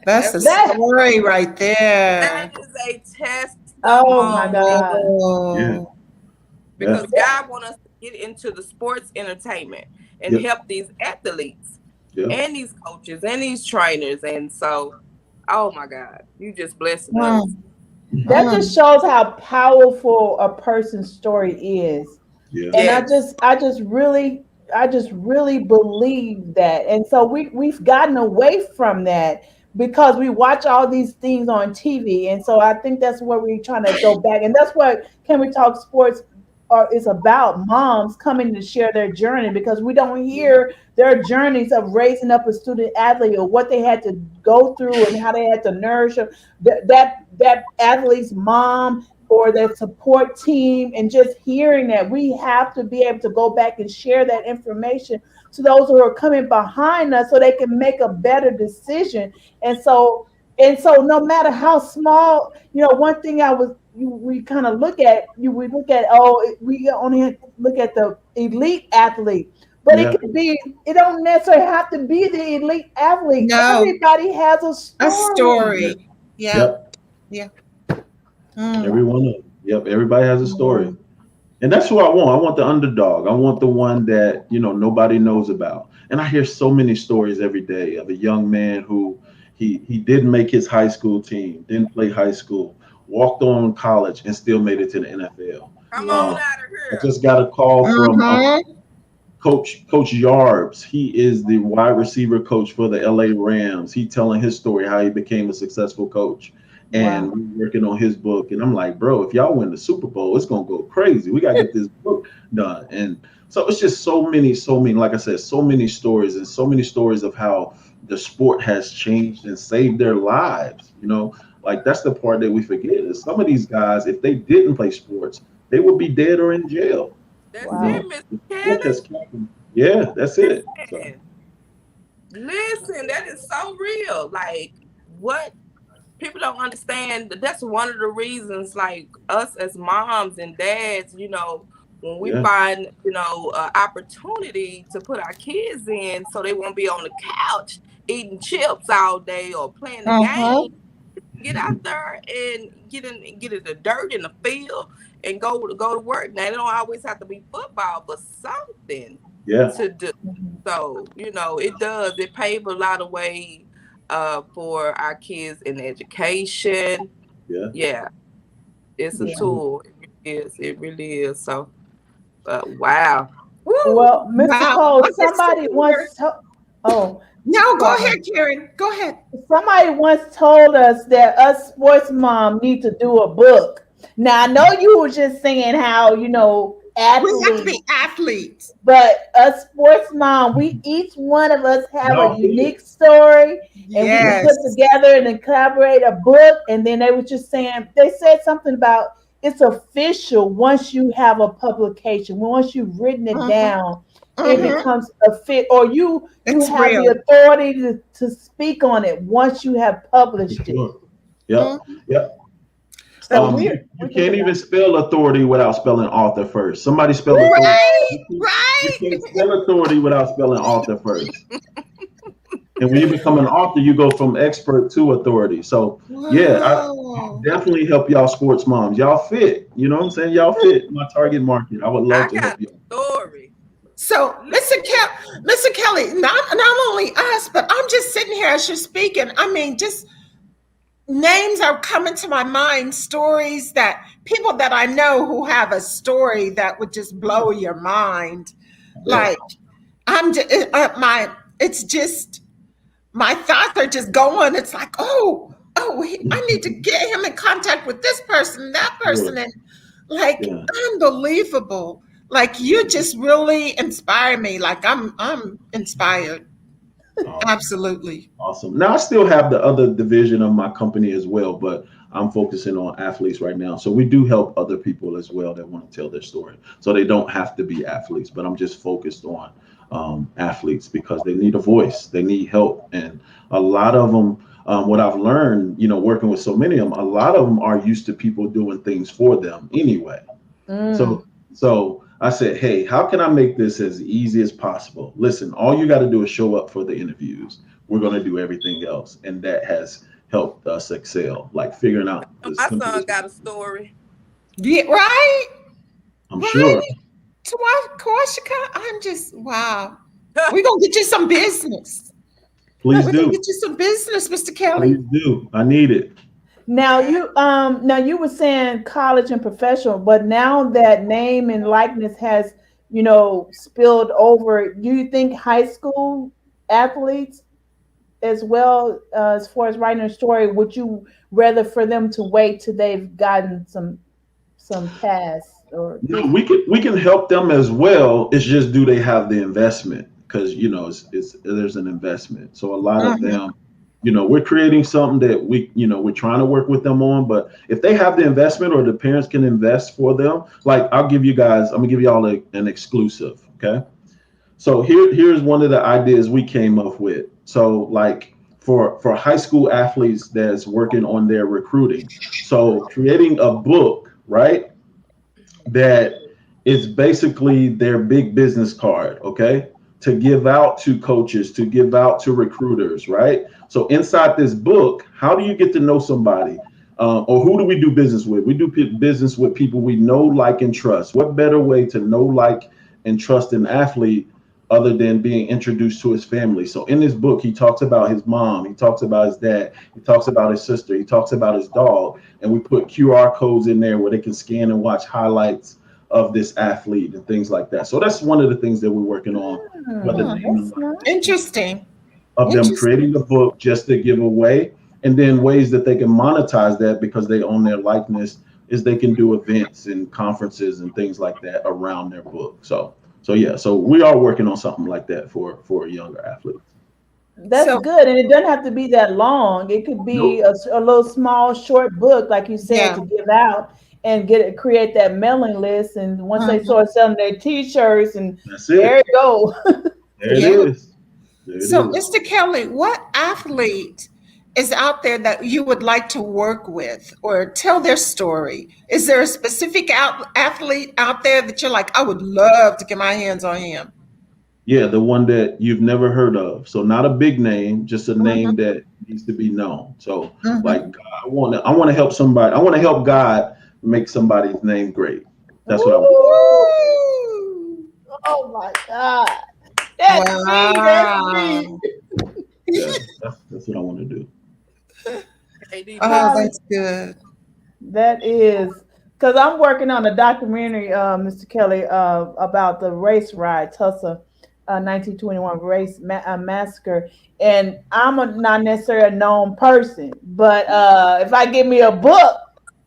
A: That's
C: that's
A: a
B: That
A: story right
C: that
A: there.
C: is a
B: oh my
C: testimony
B: God.
G: Yeah,
A: Oh.
G: yeah,
C: because God wants us to get into the sports entertainment and
G: yep,
C: help these athletes
G: yep.
C: and these coaches and these trainers. And so, oh my God, you just blessing us.
A: Mm.
B: That
A: Mm.
B: just shows how powerful a person's story is.
G: Yeah,
B: And
C: Yes,
B: I just really believe that. And so we've gotten away from that because we watch all these things on TV. And so I think that's where we're trying to go back. And that's what Can We Talk Sports is about, moms coming to share their journey, because we don't hear their journeys of raising up a student athlete or what they had to go through and how they had to nourish them. That athlete's mom or their support team, and just hearing that, we have to be able to go back and share that information to those who are coming behind us so they can make a better decision. And so no matter how small, one thing we kind of we look at, we only look at the elite athlete, but
G: yeah.
B: it don't necessarily have to be the elite athlete.
A: No,
B: Everybody has a
A: a
B: story.
G: Yeah.
A: story. Yeah.
G: Yep.
A: Yeah. Mm.
G: Every one of them. Yep. Everybody has a story.
A: Mm.
G: And that's who I want. I want the underdog. I want the one that, nobody knows about. And I hear so many stories every day of a young man who he didn't make his high school team, didn't play high school, walked on college and still made it to the NFL.
C: come
A: Yeah.
C: on
G: Um,
C: out of
G: I
C: here.
G: just got a call from
A: Mm-hmm.
G: Coach Yarbs. He is the wide receiver coach for the LA Rams. He telling his story how he became a successful coach, and
B: Wow.
G: we're working on his book. And I'm like, bro, if y'all win the Super Bowl, it's gonna go crazy. We gotta get this book done. And so it's just so many. Like I said, so many stories and so many stories of how the sport has changed and saved their lives. Like that's the part that we forget is some of these guys, if they didn't play sports, they would be dead or in jail.
C: That's
G: You
B: Wow.
C: it,
G: know,
C: Mr.
G: the sport has
C: Cannon.
G: kept them. Yeah, that's it. So
C: Listen, listen, that is so real. Like, what people don't understand, that's one of the reasons, like, us as moms and dads, when we
G: Yeah.
C: find, opportunity to put our kids in so they won't be on the couch eating chips all day or playing the game,
A: Mm-hmm.
C: get out there and get in the dirt in the field and go to work. Now, it don't always have to be football, but something
G: Yeah.
C: to do. So, it does. It paves a lot of way for our kids in education.
G: Yeah.
C: Yeah, it's a
B: Yeah.
C: tool. It really is. It really is. So, wow. Woo!
B: Well, Mr.
A: Wow.
B: Cole,
A: I'm just sitting here.
B: oh,
A: No, go
B: sorry.
A: ahead, Karen. Go ahead.
B: Somebody once told us that us sports mom need to do a book. Now I know you were just saying how
A: We have to
B: athletes,
A: be athletes.
B: but us sports mom, we each one of us have a
G: Y'all fit.
B: unique story, and we can put
A: Yes.
B: together and then collaborate a book. And then they said something about it's official once you have a publication. Once you've written it
A: Mm-hmm.
B: down, it
A: Mm-hmm.
B: becomes a fit, or you
A: It's
B: have the
A: real.
B: authority to speak on it once you have
G: For
B: published it.
G: sure. Yep.
A: Mm-hmm.
G: Yep.
B: So
G: You
B: we can
G: can't even
B: collect.
G: spell authority without spelling author first. Somebody spell authority.
A: Right.
G: You
A: Right.
G: can't spell authority without spelling author first. And when you become an author, you go from expert to authority. So yeah, I
A: Whoa.
G: definitely help y'all sports moms. Y'all fit. You know what I'm saying? Y'all fit my target market. I would love
C: I
G: to help
C: got
G: you.
C: a story.
A: So, Mr. Kelly, not only us, but I'm just sitting here as you're speaking. I mean, just names are coming to my mind, stories that people that I know who have a story that would just blow your mind.
G: Yeah.
A: Like I'm just it's just my thoughts are just going. It's like, I need to get him in contact with this person, that
G: Sure.
A: person, and like
G: Yeah.
A: unbelievable. Like you just really inspire me. Like I'm inspired. Absolutely.
G: Awesome. Now I still have the other division of my company as well, but I'm focusing on athletes right now. So we do help other people as well that want to tell their story. So they don't have to be athletes, but I'm just focused on athletes because they need a voice, they need help, and a lot of them. What I've learned, working with so many of them, a lot of them are used to people doing things for them anyway.
B: Mm.
G: So I said, hey, how can I make this as easy as possible? Listen, all you got to do is show up for the interviews. We're going to do everything else. And that has helped us excel, like figuring out the
C: My son
G: simplest.
C: got a story.
A: Yeah, right?
G: I'm
A: Right?
G: sure.
A: To Kawashika, I'm just wow. We're gonna get you some business.
G: Please
A: We're gonna
G: do.
A: get you some business, Mr. Kelly.
G: Please do. I need it.
B: Now you were saying college and professional, but now that name and likeness has spilled over, do you think high school athletes as well, as far as writing a story, would you rather for them to wait till they've gotten some pass or
G: No,
B: just
G: we can help them as well. It's just do they have the investment? Because it's there's an investment. So a lot of
A: Mhm.
G: them, we're creating something that we're trying to work with them on. But if they have the investment or the parents can invest for them, like I'm gonna give y'all an exclusive. Okay. So here's one of the ideas we came up with. So like for high school athletes that's working on their recruiting. So creating a book, right? That is basically their big business card, okay? To give out to coaches, to give out to recruiters, right? So inside this book, how do you get to know somebody? Or who do we do business with? We do business with people we know, like, and trust. What better way to know, like, and trust an athlete other than being introduced to his family? So in this book, he talks about his mom, he talks about his dad, he talks about his sister, he talks about his dog, and we put QR codes in there where they can scan and watch highlights of this athlete and things like that. So that's one of the things that we're working on for the name and
B: that's
G: likeness
B: nice.
A: Interesting.
G: of them
A: Interesting.
G: creating a book just to give away, and then ways that they can monetize that because they own their likeness is they can do events and conferences and things like that around their book. So yeah, so we are working on something like that for younger athletes.
B: That's
A: So
B: good, and it doesn't have to be that long. It could be
G: Nope.
B: a little small, short book, like you said,
A: yeah.
B: to give out and create that mailing list. And once they
A: Mhm.
B: start selling their T-shirts, and
G: That's
B: there you
G: it.
B: go.
G: There it
A: Yeah.
G: is. There it
A: So,
G: is.
A: Mr. Kelly, what athlete is out there that you would like to work with or tell their story? Is there a specific athlete out there that you're like, I would love to get my hands on him?
G: Yeah, the one that you've never heard of. So not a big name, just a
A: Mhm,
G: name that needs to be known. So like
A: mhm.
G: God, I want to help somebody. I want to help God make somebody's name great. That's what I want.
B: Ooh,
A: Woo!
B: oh my God. That's me. That's me.
A: Wow.
G: Yeah, that's what I want to do.
C: KD,
A: Oh,
C: listen.
B: Holly,
A: that's good.
B: that is because I'm working on a documentary, Mr. Kelly, about the race ride, Tulsa, 1921 massacre. And I'm not necessarily a known person, but if I give me a book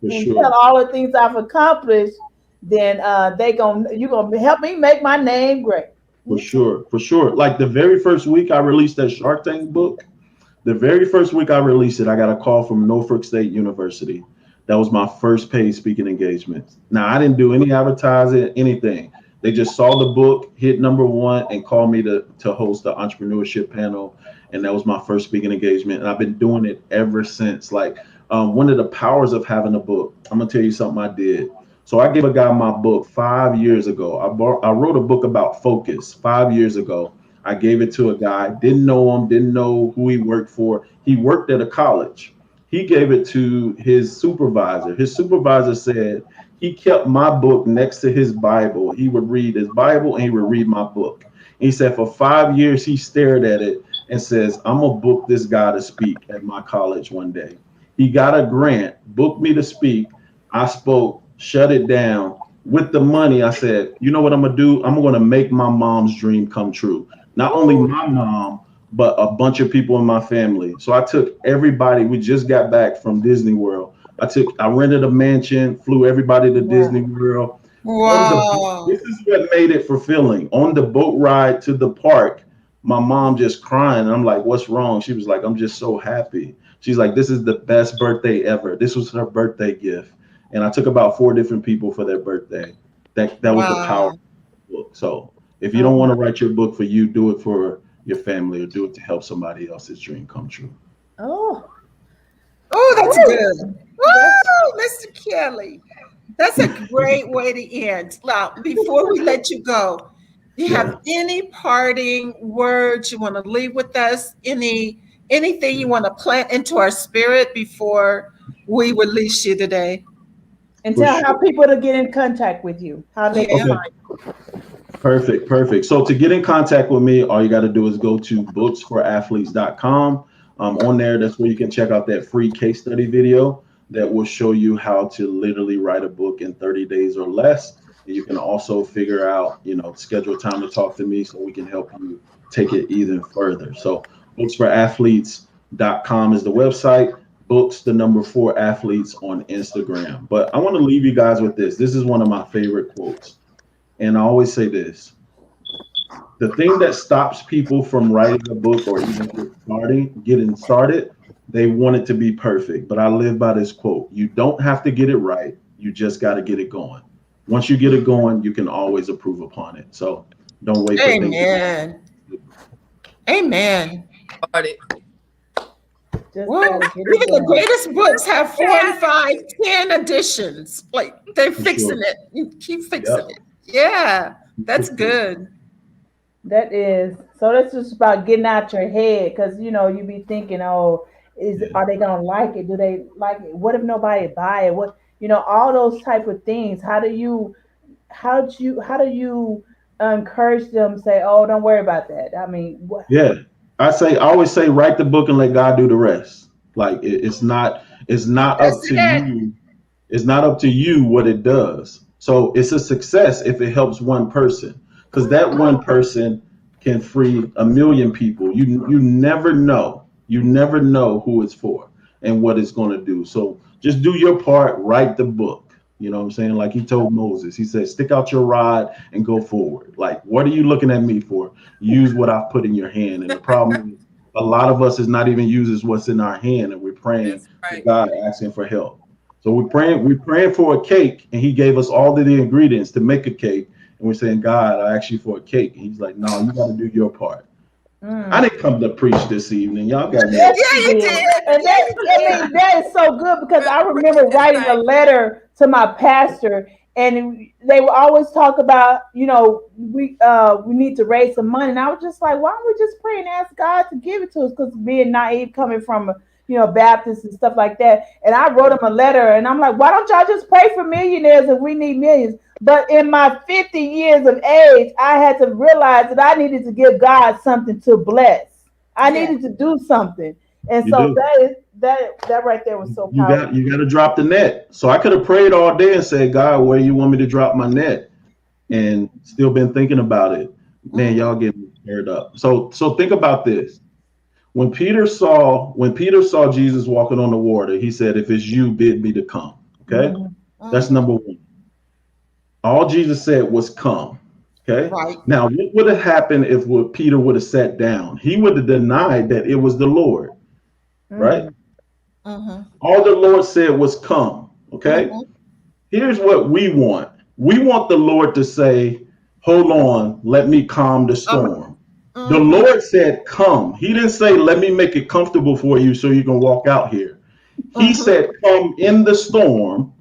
G: For
B: and tell
G: sure.
B: all the things I've accomplished, then you gonna help me make my name great.
G: For
B: Okay.
G: sure. For sure. Like the very first week I released that Shark Tank book, the very first week I released it, I got a call from Norfolk State University. That was my first paid speaking engagement. Now, I didn't do any advertising, anything. They just saw the book, hit #1, and called me to host the entrepreneurship panel. And that was my first speaking engagement. And I've been doing it ever since. Like, one of the powers of having a book, I'm going to tell you something I did. So I gave a guy my book 5 years ago. I wrote a book about focus 5 years ago. I gave it to a guy, didn't know him, didn't know who he worked for. He worked at a college. He gave it to his supervisor. His supervisor said he kept my book next to his Bible. He would read his Bible and he would read my book. And he said for 5 years he stared at it and says, I'm gonna book this guy to speak at my college one day. He got a grant, booked me to speak. I spoke, shut it down. With the money, I said, you know what I'm gonna do? I'm gonna make my mom's dream come true. Not only
B: Ooh,
G: my mom, but a bunch of people in my family. So I took everybody. We just got back from Disney World. I rented a mansion, flew everybody to Disney
B: wow.
G: World. This
A: Wow.
G: is what made it fulfilling. On the boat ride to the park, my mom just crying. I'm like, what's wrong? She was like, I'm just so happy. She's like, this is the best birthday ever. This was her birthday gift. And I took about 4 different people for their birthday. That was the power of
A: Wow.
G: the book. So if you
B: Oh
G: don't want
B: my.
G: to write your book for you, do it for your family or do it to help somebody else's dream come true.
B: Oh.
A: Oh, that's
B: Woo.
A: good.
B: That's
A: Woo, Mr. Kelly. That's a great way to end. Now, before we let you go, do you have
G: Yeah.
A: any parting words you want to leave with us? Anything you want to plant into our spirit before we release you today?
B: and
G: For
B: tell how
G: sure.
B: people to get in contact with you, how they can
A: Yeah.
G: Okay.
B: find
G: Perfect, perfect. So to get in contact with me, all you got to do is go to booksforathletes.com. On there, that's where you can check out that free case study video that will show you how to literally write a book in 30 days or less. And you can also figure out, schedule time to talk to me so we can help you take it even further. So booksforathletes.com is the website. Books, the number 4 athletes on Instagram. But I want to leave you guys with this. This is one of my favorite quotes. And I always say this, the thing that stops people from writing a book or even getting started, they want it to be perfect. But I live by this quote: you don't have to get it right, you just got to get it going. Once you get it going, you can always improve upon it. So don't wait for things to
A: Amen. Amen.
C: Started.
B: just
A: Well,
B: gotta get it
A: even the
B: done.
A: greatest books have four and
C: Kelly.
A: five, 10 editions. Like they're
G: for
A: fixing
G: sure.
A: it. You keep fixing
G: Yep.
A: it. Yeah, that's good.
B: That is so. That's just about getting out your head, because you be thinking, oh,
G: Yeah.
B: are they gonna like it? Do they like it? What if nobody buy it? What all those type of things. How do you encourage them? Say, oh, don't worry about that. I mean, what?
G: Yeah. I always say, write the book and let God do the rest. Like it's not up
A: That's
G: to
A: it.
G: you. It's not up to you what it does. So it's a success if it helps one person, because that one person can free a million people. You never know. You never know who it's for and what it's going to do. So just do your part. Write the book. You know what I'm saying? Like he told Moses, he said, stick out your rod and go forward. Like, what are you looking at me for? Use what I've put in your hand. And the problem is, a lot of us is not even uses what's in our hand, and we're praying
C: That's
G: to
C: right.
G: God, asking for help. So we're praying for a cake, and He gave us all of the ingredients to make a cake, and we're saying, God, I ask you for a cake, and He's like, no, you got to do your part. I didn't come to preach this evening. Y'all got me.
B: Yes,
A: Yeah,
B: you
A: you
B: did.
A: did.
B: And
A: Yeah,
B: that,
A: you
B: I
A: did.
B: mean, that is so good because I remember writing a letter to my pastor, and they would always talk about, we need to raise some money. And I was just like, why don't we just pray and ask God to give it to us? Because being naive, coming from Baptists and stuff like that. And I wrote him a letter, and I'm like, why don't y'all just pray for millionaires if we need millions? But in my 50 years of age, I had to realize that I needed to give God something to bless. I
A: Yeah.
B: needed to do something. And
G: You
B: so
G: do.
B: that right there was so
G: You
B: powerful.
G: got to drop the net. So I could have prayed all day and said, God, where you want me to drop my net? And still been thinking about it. Man, y'all getting me stirred up. So think about this. When Peter saw Jesus walking on the water, he said, if it's you, bid me to come. Okay? That's number one. All Jesus said was come. Okay.
A: Right.
G: Now, what would have happened if Peter would have sat down? He would have denied that it was the Lord, right? All the Lord said was come. Okay. Here's what we want. We want the Lord to say, hold on, let me calm the storm. The Lord said, come. He didn't say, let me make it comfortable for you so you can walk out here. He said, come in the storm.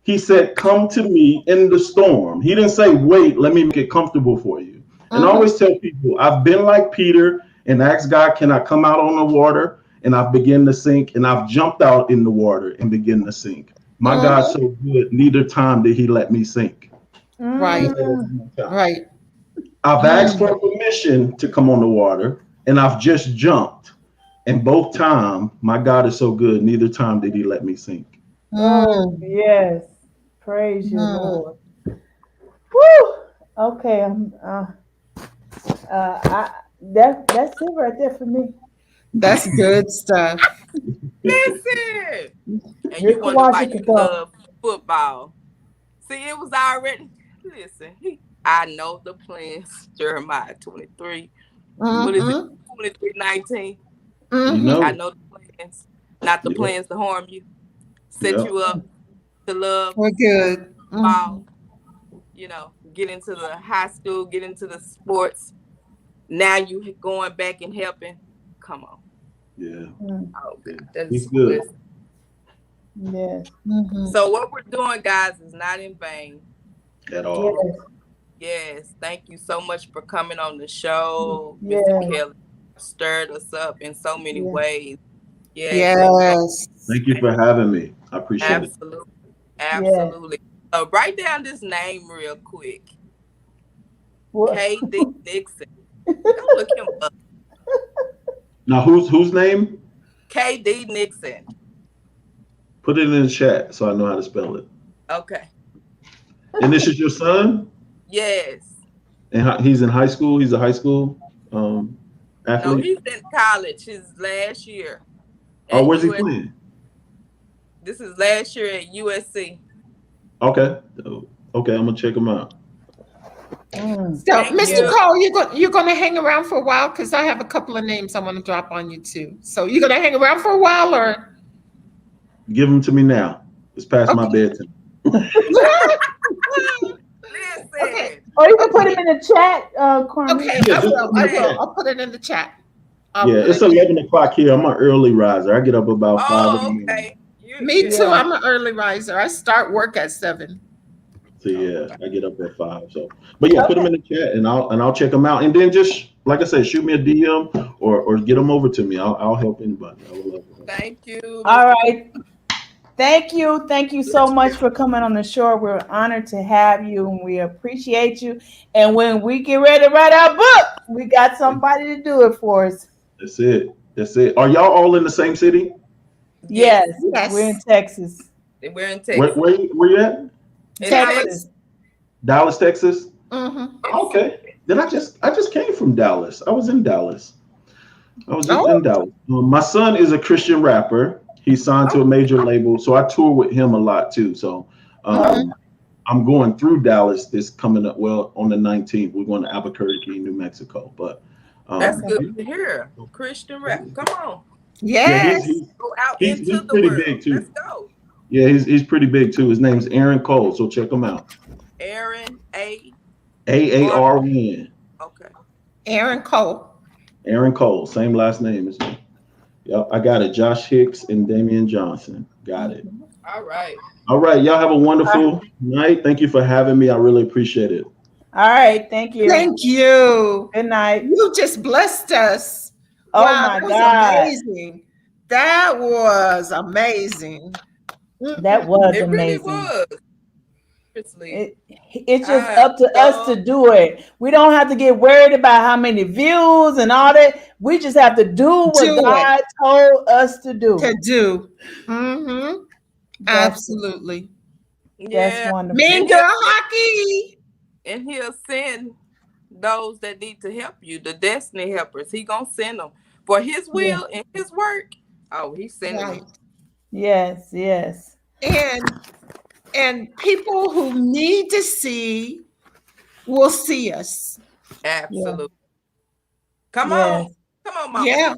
G: He said, come to me in the storm. He didn't say, wait, let me make it comfortable for you. And I always tell people, I've been like Peter and asked God, can I come out on the water? And I've begun to sink, and I've jumped out in the water and begin to sink. My God's so good, neither time did he let me sink.
A: Right. Right.
G: I've asked for permission to come on the water, and I've just jumped. And both times, my God is so good, neither time did he let me sink.
B: Oh, yes. Praise you, Lord. Woo! Okay, that's it right there for me.
A: That's good stuff.
C: Listen. And
B: Here
C: you wonder why
B: Kawaja
C: you
B: could go.
C: love football. See, it was already. Listen, I know the plans. Jeremiah 23. What is it? 23:19.
G: You
C: I
G: know,
C: know the plans. Not the
G: yeah,
C: plans to harm you. Set
G: yeah.
C: you up to love,
A: We're good.
C: ball. Get into the high school, get into the sports. Now you going back and helping. Come on.
G: Yeah.
C: Oh, that
G: He's
C: is
G: good
C: blessed.
B: Yes.
C: So what we're doing, guys, is not in vain.
G: at all.
B: Yes.
C: Yes, thank you so much for coming on the show, Mr.
B: Yes.
C: Kelly. Stirred us up in so many
B: Yes.
C: ways. Yes,
A: Yes.
G: Thank you for having me. I appreciate it.
C: absolutely,
B: Yes.
C: absolutely. Write down this name real quick.
B: What?
C: K.D. Nixon. Go look him up.
G: Now, whose name?
C: K.D. Nixon.
G: Put it in the chat so I know how to spell it.
C: Okay.
G: And this is your son?
C: Yes.
G: And he's in high school? He's a high school
C: No,
G: athlete?
C: he's in college. His last year
G: Oh,
C: at
G: where's he
C: US.
G: playing?
C: This is last year at USC.
G: Okay. Okay, I'm going to check him out.
A: So,
C: Thank
A: Mr.
C: you.
A: Cole, you're going to hang around for a while because I have a couple of names I want to drop on you too. So, you're going to hang around for a while, or
G: Give him to me now. It's past my bedtime.
C: Listen.
A: okay,
B: Or you can put him in the chat, Carmen.
A: okay,
G: Yeah,
A: I
G: just
A: will.
G: put it in
A: I
G: the
A: will.
G: chat.
A: I'll put it in the chat.
G: Yeah, it's 11 o'clock here. I'm an early riser. I get up about 5 in the morning.
C: Okay.
A: Me too.
B: Yeah.
A: I'm an early riser. I start work at 7.
G: So yeah, I get up at 5. So, but yeah, put them
B: Okay.
G: in the chat and I'll check them out. And then just like I said, shoot me a DM or get them over to me. I'll help anybody. I will love it.
C: Thank you.
B: All
C: Mr.
B: right. Thank you. Thank you so much for coming on the show. We're honored to have you and we appreciate you. And when we get ready to write our book, we got somebody to do it for us.
G: That's it. That's it. Are y'all all in the same city?
B: Yes.
A: Yes.
B: We're in Texas.
C: We're in Texas.
G: Where you at?
C: In
B: Texas.
G: Dallas, Texas.
A: Mm-hmm.
G: Okay. Then I just came from Dallas. I was in Dallas. I was just
A: Oh.
G: in Dallas. My son is a Christian rapper. He's signed to a major label, so I tour with him a lot too. So I'm going through Dallas this coming up. Well, on the 19th, we're going to Albuquerque, New Mexico. But
C: That's good to hear. Christian rap. Come on.
G: yeah,
A: Yes.
C: Go out
G: he's
C: into the
G: pretty
C: world.
G: big too.
C: Let's go.
G: Yeah, he's pretty big too. His name's Aaron Cole, so check him out.
C: Aaron A.
G: AARN.
C: Okay.
A: Aaron Cole.
G: Aaron Cole, same last name as me. Yep, I got it. Josh Hicks and Damian Johnson. Got it.
C: All right.
G: All right, y'all have a wonderful night. Thank you for having me. I really appreciate it.
B: All right. Thank you.
A: Thank you.
B: Good night.
A: You just blessed us.
B: Oh
A: Wow,
B: my
A: that was
B: God.
A: amazing. That was amazing.
B: That was
C: It really
B: amazing.
C: was. Seriously.
B: It's just up to us to do it. We don't have to get worried about how many views and all that. We just have to do what
A: Do it.
B: God told us to do.
A: To do. Mm-hmm. Absolutely.
B: That's
C: Yeah.
B: wonderful.
A: Mean girl hockey.
C: And he'll send those that need to help you, the destiny helpers. He gonna send them for his will and his work. Oh, he's sending
A: Right.
C: them.
B: Yes, yes.
A: And people who need to see will see us.
C: Absolutely. Come
B: Yes.
C: on. Come on, Mama.
A: Yeah.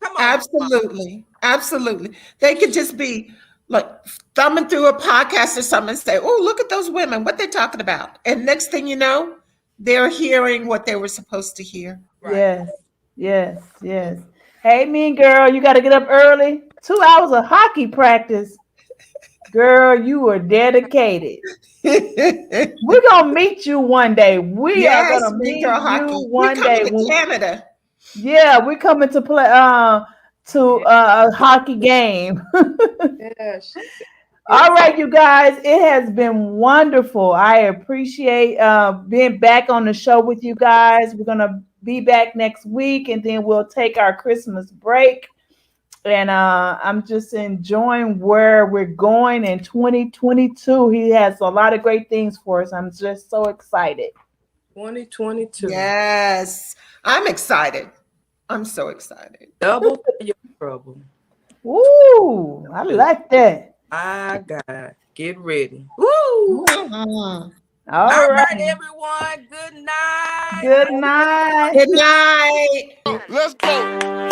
C: Come on.
A: Absolutely. Absolutely. They could just be like thumbing through a podcast or something and say, oh, look at those women, what they're talking about. And next thing you know, they're hearing what they were supposed to hear.
C: Right.
B: Yes, yes, yes. Hey, mean girl, you got to get up early. 2 hours of hockey practice. Girl, you are dedicated. We're going to meet you one day. We are
A: Yes,
B: going to
A: mean
B: meet
A: girl
B: you
A: hockey.
B: one
A: We're
B: day.
A: coming to Canada.
B: Yeah, we're coming to play a hockey game.
C: Yeah,
B: All right, you guys, it has been wonderful. I appreciate being back on the show with you guys. We're going to be back next week, and then we'll take our Christmas break. And I'm just enjoying where we're going in 2022. He has a lot of great things for us. I'm just so excited.
C: 2022.
A: Yes, I'm excited. I'm so excited.
C: Double for your trouble.
B: Ooh, I like that.
C: My God. Get ready. Woo!
A: Mhm.
B: All
C: All
B: right.
C: right, everyone. Good night.
B: Good night.
A: Good night.
H: Let's go.